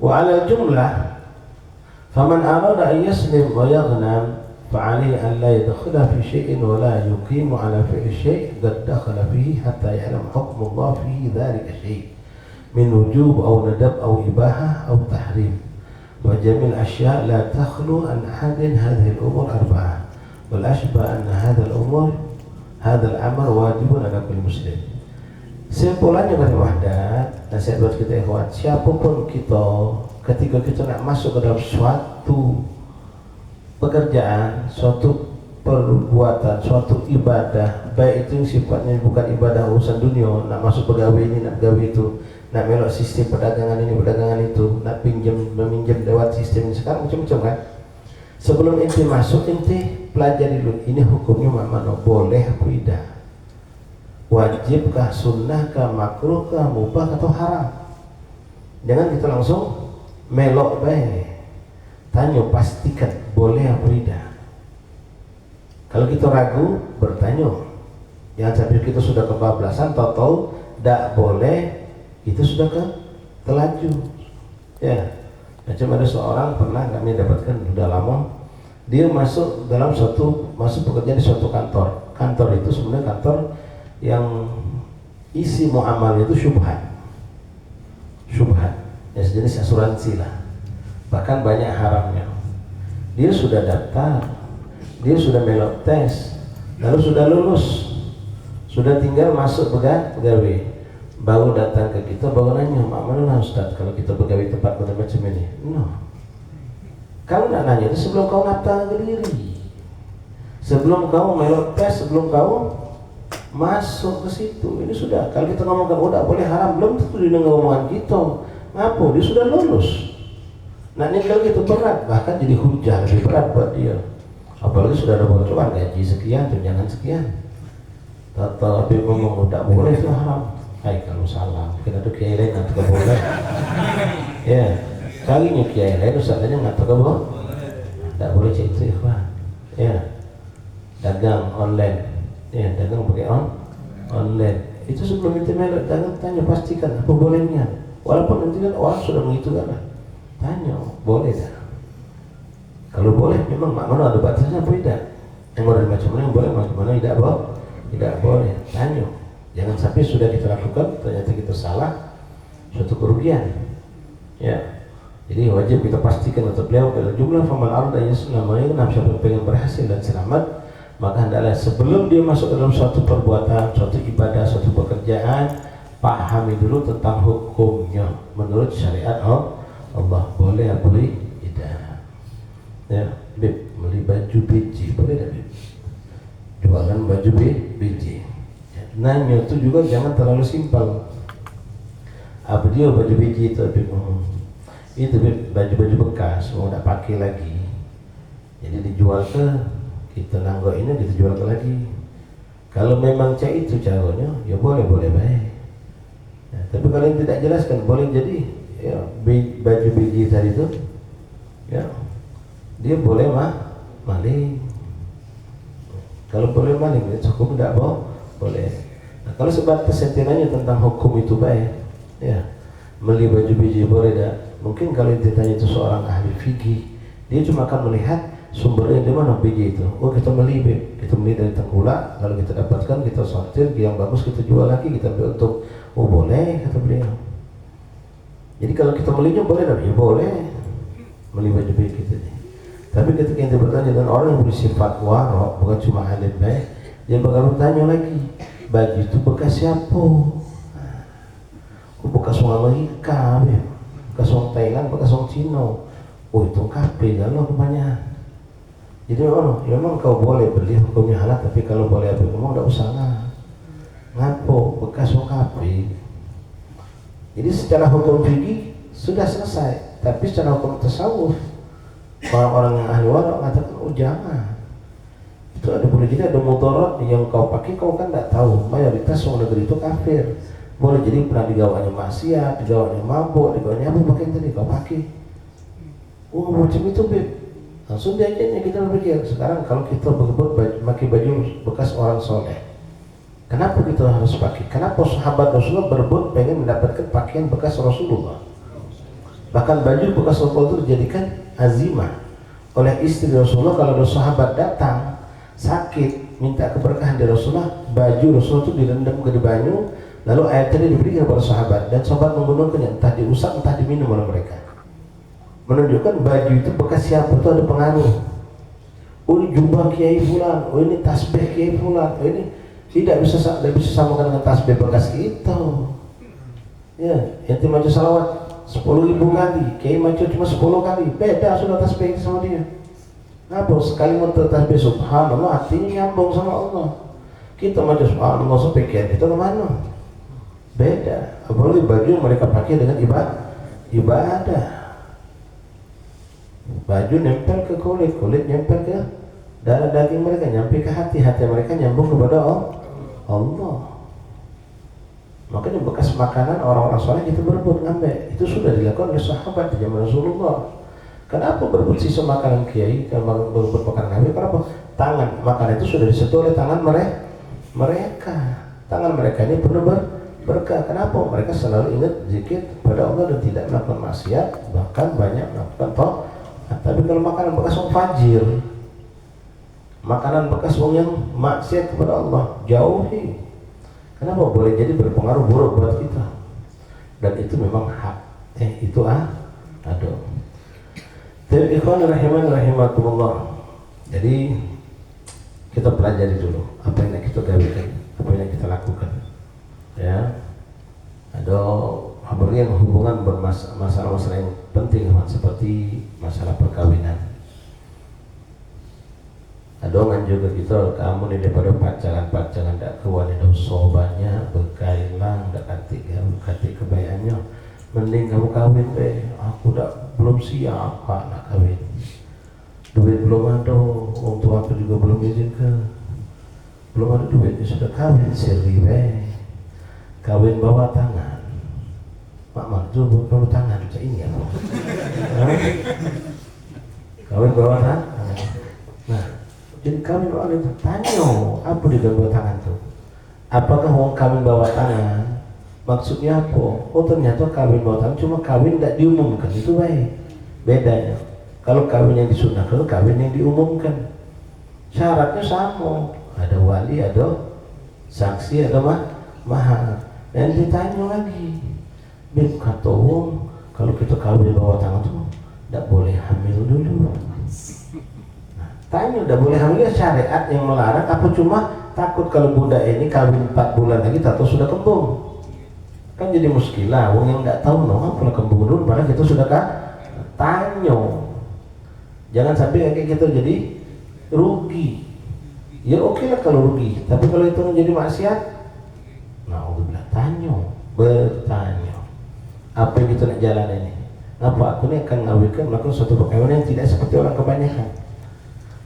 Wa 'ala al-jumlah faman arada an yaslim wa yaghnam فعليه أن لا يدخل في شيء ولا يقيم على فعل شيء قد دخل فيه حتى يعلم حكم الله فيه ذلك الشيء من وجوب أو ندب أو إباحة أو تحريم وجميع الأشياء لا تخلو عن أحد هذه الأمور أربعة والأشبه أن هذا الأمر واجب على كل مسلم. Simpulannya dari wahdat, nasihat buat kita ikhwan, siapapun kita ketika kita nak masuk ke dalam suatu pekerjaan, suatu perbuatan, suatu ibadah, baik itu yang sifatnya bukan ibadah urusan dunia, nak masuk pegawai ini, nak pegawai itu, nak melok sistem perdagangan ini, perdagangan itu, nak pinjam, meminjam lewat sistem ini, sekarang macam-macam kan. Sebelum ente masuk, ente pelajari dulu, ini hukumnya mana, boleh apa tidak, wajibkah, sunnahkah, makruhkah, mubah atau haram. Jangan kita langsung melok baik, tanya, pastikan boleh apa tidak. Kalau kita ragu, bertanya. Jangan sampai kita sudah kebablasan, tahu-tahu tidak boleh, itu sudah terlanjur. Ya, macam ada seorang pernah kami dapatkan sudah lama, dia masuk dalam masuk pekerjaan di suatu kantor. Kantor itu sebenarnya kantor yang isi muamal itu syubhat, ya sejenis asuransi lah. Bahkan banyak haramnya. Dia sudah daftar, dia sudah melok tes, lalu sudah lulus, sudah tinggal masuk pegawai. Baru datang ke kita, baru nanya, mak mana Ustaz kalau kita pegawai tempat macam ini? No. Kau nak nanya itu sebelum kau daftar ke diri, sebelum kau melok tes, sebelum kau masuk ke situ. Ini sudah, kalau kita ngomongkan udah boleh haram, belum tentu didengar omongan kita. Ngapa? Dia sudah lulus. Nah ini kalau gitu berat, bahkan jadi hujah lebih berat buat dia. Apalagi sudah ada bocoran gaji sekian, tunjangan sekian. Tapi ngomong tidak boleh itu haram. Hai kalau salah, mungkin ada kiai lain atau boleh. Ya, kalinya kiai lain usahanya nggak tahu boleh. Tidak boleh cek itu ikhwan. Ya, dagang online. Ya, dagang pakai online. Itu sebelum itu melok, jangan tanya, pastikan apa bolehnya. Walaupun nanti kan orang sudah begitu kan, tanya boleh tak? Kalau boleh, memang mana ada batasnya apa tidak? Yang ada macam mana yang boleh, macam mana tidak boleh. Tanya. Jangan sampai sudah kita lakukan ternyata kita salah, suatu kerugian. Ya. Jadi wajib kita pastikan untuk beliau kalau jumlah faman arda yaslamanya, siapa pengen berhasil dan selamat, maka hendaklah sebelum dia masuk dalam suatu perbuatan, suatu ibadah, suatu pekerjaan, pahami dulu tentang hukumnya menurut syariat Allah. Boleh apa tidak? Ya, Bib, beli baju biji boleh tak Bib? Jualan baju biji. Nanya itu juga jangan terlalu simpel. Apa dia baju biji itu Bib? Itu Bib, baju-baju bekas mau tak pakai lagi, jadi dijual ke kita nanggok ini, kita jual ke lagi. Kalau memang cak itu caranya, ya boleh baik. Ya, tapi kalau yang tidak jelaskan, boleh jadi ya, baju biji tadi itu, ya dia boleh maling. Kalau boleh maling, hukum tidak boleh. Nah, kalau sebatas sentimennya tentang hukum itu baik, ya beli baju biji boleh tak? Mungkin kalau ditanya itu seorang ahli fikih, dia cuma akan melihat sumbernya di mana biji itu. Oh kita beli dari Tengkulak, lalu kita dapatkan, kita sortir, yang bagus kita jual lagi, kita beli untuk, oh boleh kata beliau. Jadi kalau kita belinya boleh tak? Ya boleh beli baju biji kita. Tapi ketika kita bertanya dengan orang yang bersifat warok, bukan cuma alim baik, dia bakal bertanya lagi, baju itu bekas siapa? Bekas orang Amerika, bekas orang Thailand, bekas orang Cina. Oh itu kafe kalau kebanyakan. Jadi memang kau boleh beli hukumnya halal, tapi kalau boleh apa ngomong tidak usah ngapo bekas orang kafe. Jadi secara hukum fikih sudah selesai, tapi secara hukum tasawuf orang-orang yang ahli warak mengatakan oh jangan. Itu ada boleh jadi ada mudarat yang kau pakai, kau kan tidak tahu. Mayoritas orang negeri itu kafir. Boleh jadi pernah digawanya maksiat, digawanya mabuk, digawanya apa pakai tadi kau pakai. Oh macam itu Beb. Langsung diajarnya kita berpikir. Sekarang kalau kita pakai baju bekas orang soleh, kenapa kita harus pakai? Kenapa sahabat Rasulullah berebut pengen mendapatkan pakaian bekas Rasulullah? Bahkan baju bekas Rasulullah itu dijadikan azimah oleh istri Rasulullah. Kalau ada sahabat datang sakit minta keberkahan dari Rasulullah, baju Rasulullah itu direndam ke banyu, lalu air tadi diberikan kepada sahabat, dan sahabat menggunakannya, entah diusap entah diminum oleh mereka. Menunjukkan baju itu bekas siapa itu ada pengaruh. Oh ini jubah kiai fulan, oh ini tasbih kiai fulan, oh ini tidak bisa samakan dengan tasbih bekas kita. Ya, yang maca salawat 10.000 kali, Kiai Mansur cuma 10 kali, beda sudah tasbih sama dia. Apa sekali mau tasbih subhanallah artinya nyambung sama Allah. Kita maju subhanallah sampai kiai kita kemana? Beda. Apalagi baju yang mereka pakai dengan ibadah. Baju nempel ke kulit, kulit nempel ke darah daging mereka, nyampe ke hati, hati mereka nyambung kepada Allah. Makanya bekas makanan orang-orang soleh itu berebut ngambil. Itu sudah dilakukan oleh sahabat di zaman Rasulullah. Kenapa berebut sisa makanan kiai? Kalau berebut makanan kami, kenapa? Tangan makanan itu sudah disentuh oleh tangan mereka. Tangan mereka ini penuh berkah. Kenapa? Mereka selalu ingat zikir pada Allah dan tidak melakukan maksiat, bahkan banyak melakukan taat. Tapi kalau makanan bekas orang fajir, makanan bekas orang yang maksiat kepada Allah, jauhi. Kenapa? Boleh jadi berpengaruh buruk buat kita. Dan itu memang hak. Itu aduh. Tapi ikhwan rahimakumullah. Jadi kita pelajari dulu apa yang kita gawikan, apa yang kita lakukan. Ya. Ada yang hubungan masalah-masalah yang penting seperti masalah perkawinan. Ada orang juga kita kamu ni daripada pacaran tak kewan ada sobannya berkailang tak kati kebayannya mending kamu kawin aku belum siap pak nak kawin, duit belum ada, orang tua aku juga belum izin belum ada duit, sudah kawin siri kawin bawa tangan. Pak Manjur bawa tangan ini ya. Kawin bawa tangan. Nah, jadi kawin bawa tangan, tanya apa di bawa tangan tuh? Apakah orang kawin bawa tangan? Maksudnya apa? Oh ternyata kawin bawa tangan cuma kawin tidak diumumkan, itu baik. Bedanya, kalau kawin yang disunahkan, kalau kawin yang diumumkan, syaratnya sama. Ada wali, ada saksi, ada mahar. Dan ditanya lagi, Bim kata orang kalau kita kawin bawa tangan tuh tidak boleh hamil dulu. Tanya, udah boleh hamil, syariat yang melarang apa cuma takut kalau budak ini kawin 4 bulan lagi tahu sudah kembung? Kan jadi muskilah, orang yang nggak tahu apa kembung dulu, malah kita sudah tanya. Jangan sampai kayak kita jadi rugi. Ya oke lah kalau rugi, tapi kalau itu menjadi maksiat, nah udah bertanya. Apa yang kita nak jalan ini? Apa aku ni akan ngawinkan melakukan suatu perkawinan yang tidak seperti orang kebanyakan.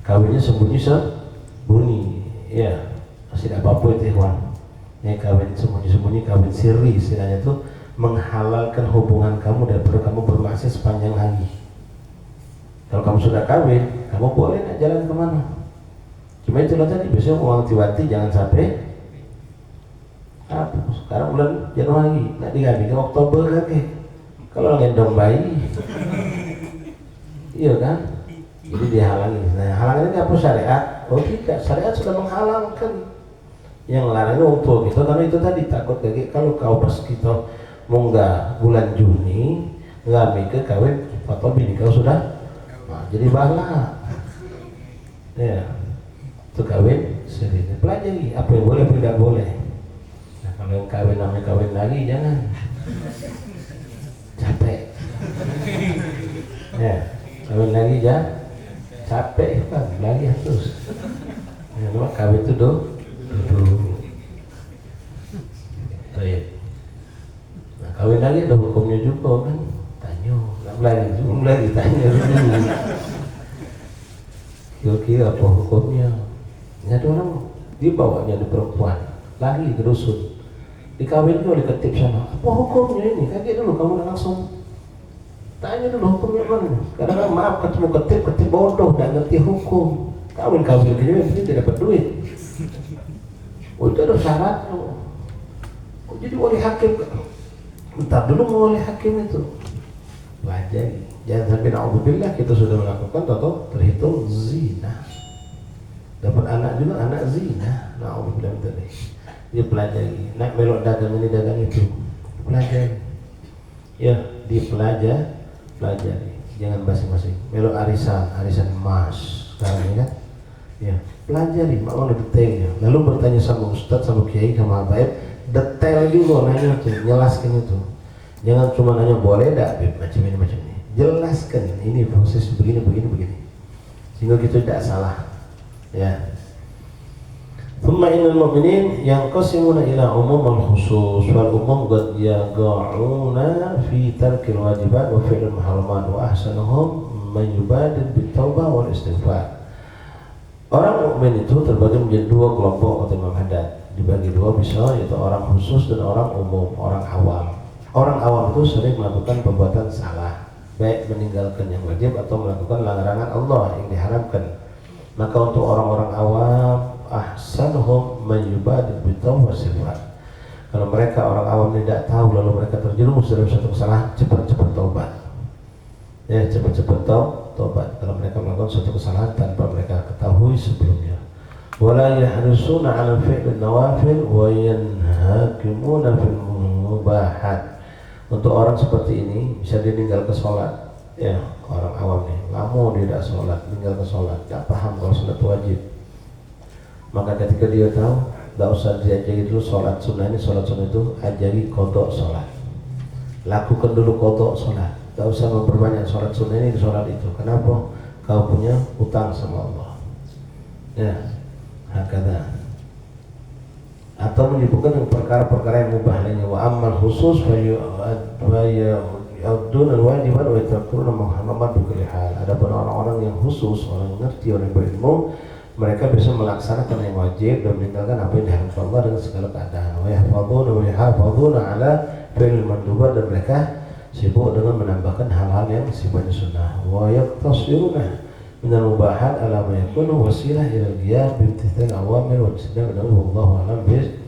Kawinnya sembunyi, ya, tidak apa-apa itu ikhwan. Ini kawin sembunyi-sembunyi, kawin siri istilahnya itu menghalalkan hubungan kamu daripada kamu bermaksiat sepanjang hari. Kalau kamu sudah kawin, kamu boleh nak jalan kemana? Cuma itulah tadi, biasanya uang tiwati jangan sampai sekarang bulan Januari nak diganti ke Oktober lagi. Kalau gendong bayi, iya kan? Jadi dihalangi. Nah, halangan ini apa syariat? Oh tidak, syariat sudah menghalalkan. Yang larangnya orang tua kita karena itu tadi takut lagi kalau kau pas kita mau nggak bulan Juni nggak mikir kawin atau bini kau sudah, nah, jadi bala. Ya, itu kawin sendiri. Pelajari apa yang boleh, apa yang tidak boleh. Nah, kalau yang kawin namanya kawin lagi jangan capek. Ya, kawin lagi jangan capek kan, lagi terus. Ya, kawin itu dulu. Nah, kawin lagi ada hukumnya juga kan? Tanya, belum lagi tanya dulu. Kira-kira apa hukumnya? Ada orang dibawanya di perempuan lagi ke dusun, dikawin oleh ketip sana. Apa hukumnya ini? Kaget dulu kamu langsung tanya dulu hukumnya mana? Kadang-kadang maaf ketemu ketip bodoh, tidak ngerti hukum. Kawin ini tidak dapat duit. Oh itu ada syarat. Oh, jadi wali hakim. Bentar dulu mau wali hakim itu. Pelajari. Jangan sampai na'udzubillah kita sudah melakukan atau terhitung zina. Dapat anak juga anak zina. Na'udzubillah tadi. Dia pelajari. Nak melok dagang ini dagang itu. Pelajari. Ya, pelajari. Jangan basi-basi. Melok arisan emas. Sekarang ini kan. Ya, pelajari makna detailnya. Lalu bertanya sama ustaz, sama kiai, sama habaib, detail juga nanya tuh, nyelaskan itu. Jangan cuma nanya boleh enggak macam ini. Jelaskan ini proses begini, sehingga kita tidak salah. Ya. Thumma innal mu'minin yanqasimuna ila umum wal khusus wal umum qad yaqa'una fi tarkil wajibat wa fi'l muharramat wa ahsanuhum man yubadir bit taubah wal istighfar. Orang mukmin itu terbagi menjadi dua kelompok kata Imam Haddad. Dibagi dua bisa, yaitu orang khusus dan orang umum, orang awam. Orang awam itu sering melakukan perbuatan salah, baik meninggalkan yang wajib atau melakukan larangan Allah yang diharamkan. Maka untuk orang-orang awam, ahsanuhum man yubadir bitawbah sifat. Kalau mereka orang awam tidak tahu lalu mereka terjerumus dalam suatu kesalahan, cepat-cepat taubat. Ya, cepat-cepat taubat. Kalau mereka melakukan suatu kesalahan tanpa mereka ketahui sebelumnya. Wala yahrusuna 'ala fi'l nawafil wa yanhakimuna fil mubahat. Untuk orang seperti ini bisa ditinggal ke sholat. Ya, orang awam nih, lama dia tidak sholat, tinggal ke sholat, tidak paham kalau sholat wajib. Maka ketika dia tahu, tidak usah diajari dulu sholat sunnah ini, sholat sunnah itu, ajari kodok sholat. Lakukan dulu kodok sholat, tidak usah memperbanyak sholat sunnah ini, sholat itu. Kenapa? Kau punya utang sama Allah. Ya, hakada. Atau menyebutkan perkara-perkara yang mubah lainnya. Wa ammal khusus yaudun al-wajibat wa yatrakuna muhammadan bi hal. Adapun orang-orang yang khusus, orang yang ngerti, orang yang berilmu, mereka bisa melaksanakan yang wajib dan meninggalkan apa yang diharamkan Allah dengan segala keadaan. Wa yahfadzuna wa yahfadzuna ala fi'l mandubat, dan mereka sibuk dengan menambahkan hal-hal yang sifatnya sunnah. Wa yaqtasiruna min al-mubahat ala ma yakunu wasilah ila al-qiyam bi imtithal awamir wa istidlal wallahu a'lam bis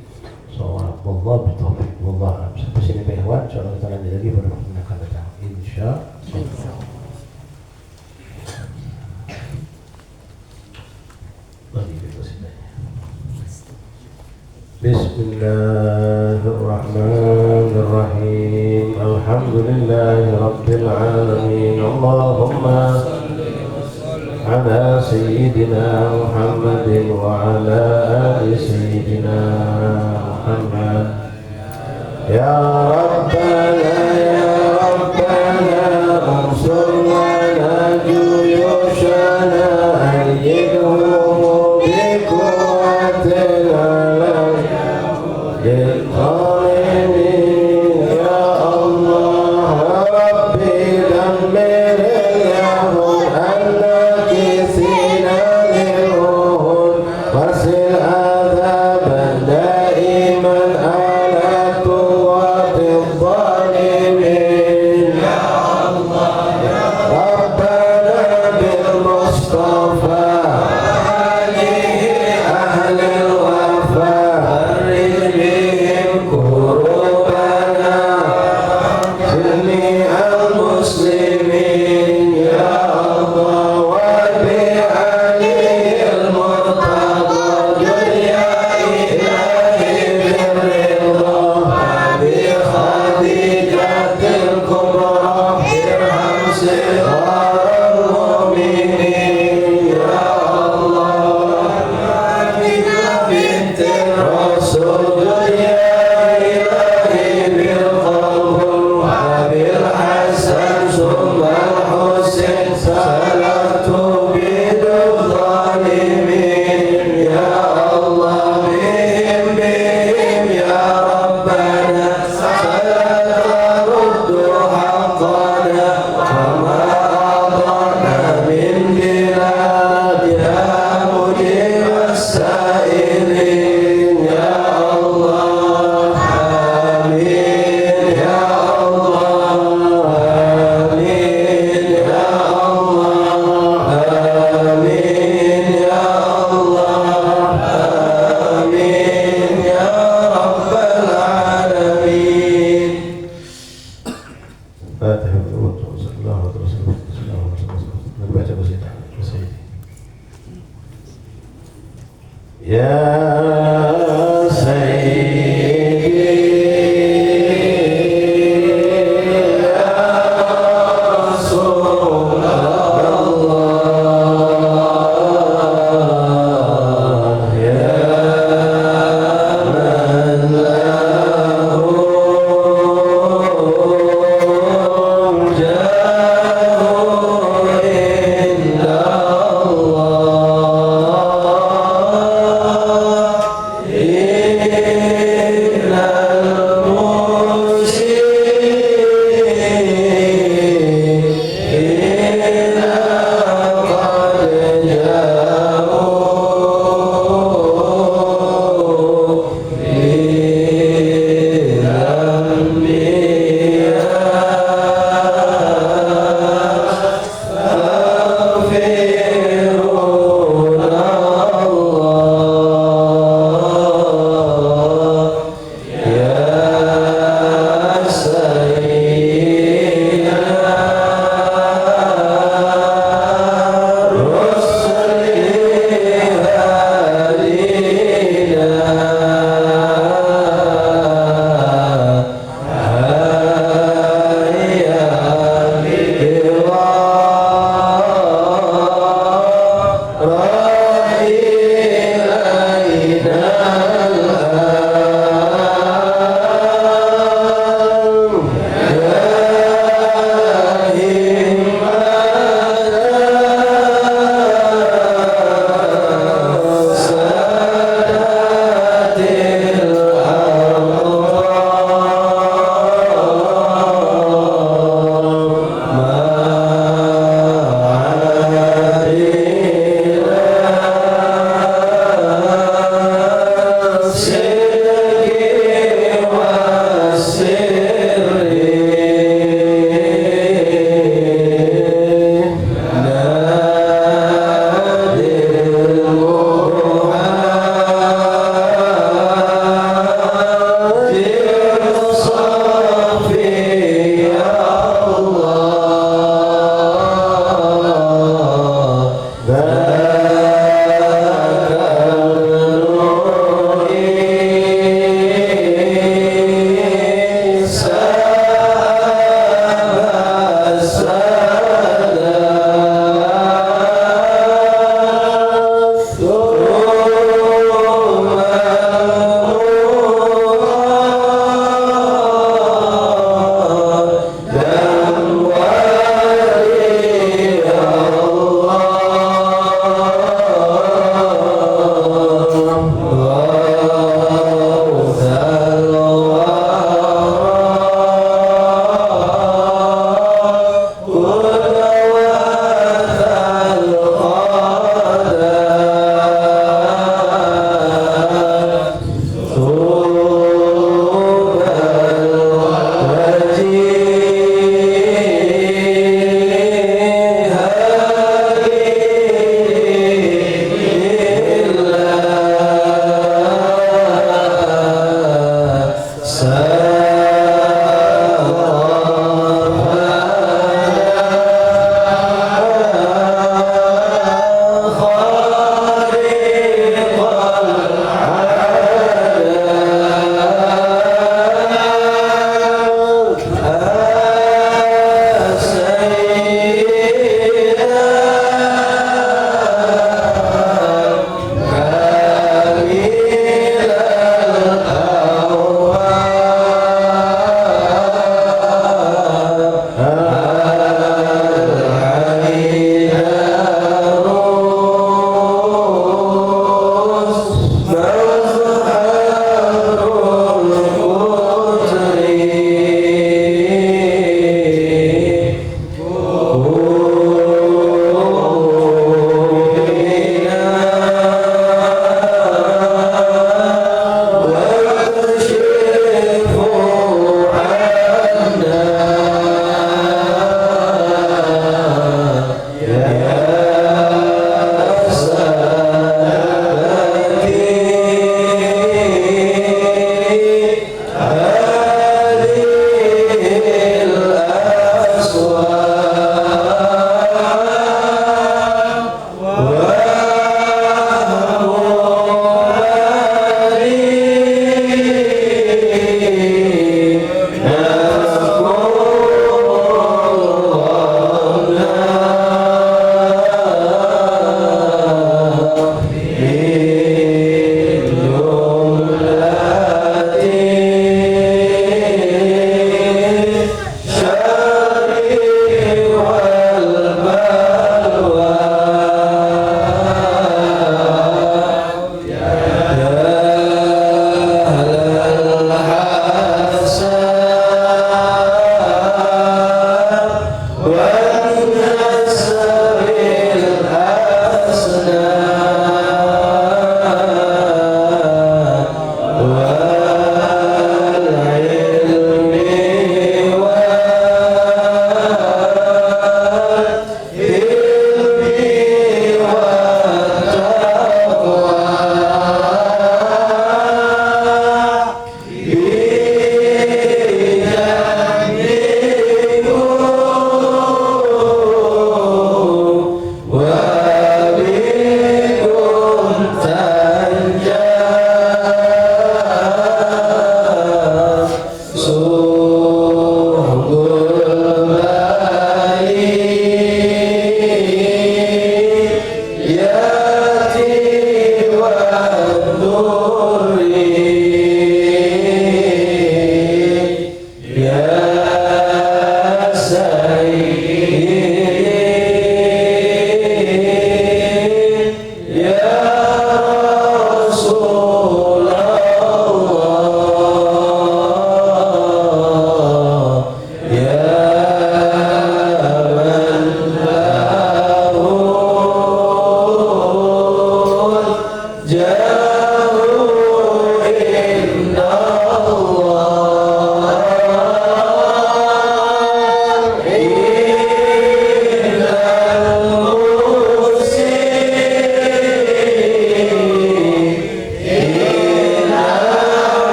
shawab. Wallahu bitaufiq. Wallahu a'lam. Sampai sini Pak Ikhwan, insyaallah kita lanjut lagi pada pertemuan akan datang. Insyaallah. Bismillahirrahmanirrahim. Alhamdulillahi rabbil alamin. Allahumma ala sayyidina Muhammadin wa ala ali sayyidina Muhammad. Ya Rabbana ya Rabbana ansur lana juyushana ayyidhum bi quwwatil alam lilqalimin ya Allah Rabbi dammir al-yahud al-nakisina lil-ruhud wasil adha Allah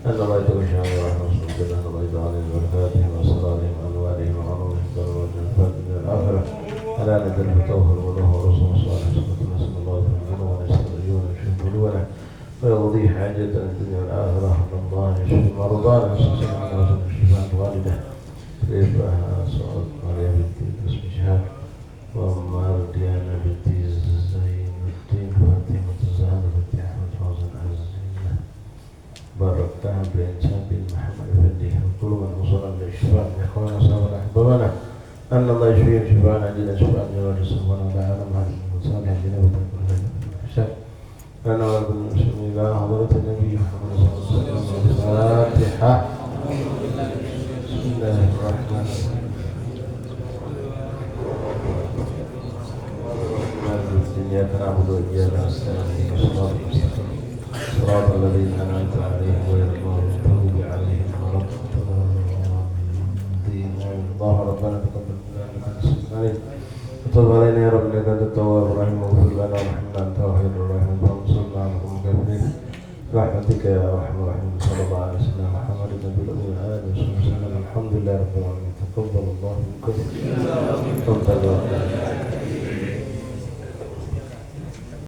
أن الله يتوشى ورحمة الله أن الله يدعى لبركاتهم وأسرارهم وأنوارهم وعلومهم والجنفات من الآخرة ألا ندل بتوه الوضوه ورسول صالح صلى الله عليه وسلم ونسأل ونسترجون ونشوف قلوبنا ويقضي حاجة الدنيا والآخرة الله يشفي مرضانا وسلم وشفاء الوالدة ريبها صعود مريم بنت باسم شهاب وأمار ديانا بنت زين الدين فاطمة الزهرا بنت أحمد فوزا عزيزة باركتها بإنسان بن محمد فندي وكل من وصل للشفاء من إخوانا وصابنا أحبابنا أن الله يشفيهم شفاء عجلا شفاء جوال سبحانه وتعالى مع المصالح عندنا وتنكر لنا أنا وابن المسلمين إلى حضرة النبي محمد صلى الله عليه وسلم الفاتحة بسم الله الرحمن الرحيم إياك نعبد وإياك نستعين صراط الذين أنعمت عليهم غير المغضوب عليهم ولا الضالين اللهم ربنا تقبل منا إنك أنت السميع العليم وتب علينا يا رب إنك أنت التواب الرحيم واغفر لنا وارحمنا أنت الوحيد الرحيم وانصرنا على القوم الكافرين برحمتك يا أرحم الراحمين صلى الله عليه وسلم محمد النبي الأمي وآله وصحبه وسلم الحمد لله رب العالمين تقبل الله منكم تفضلوا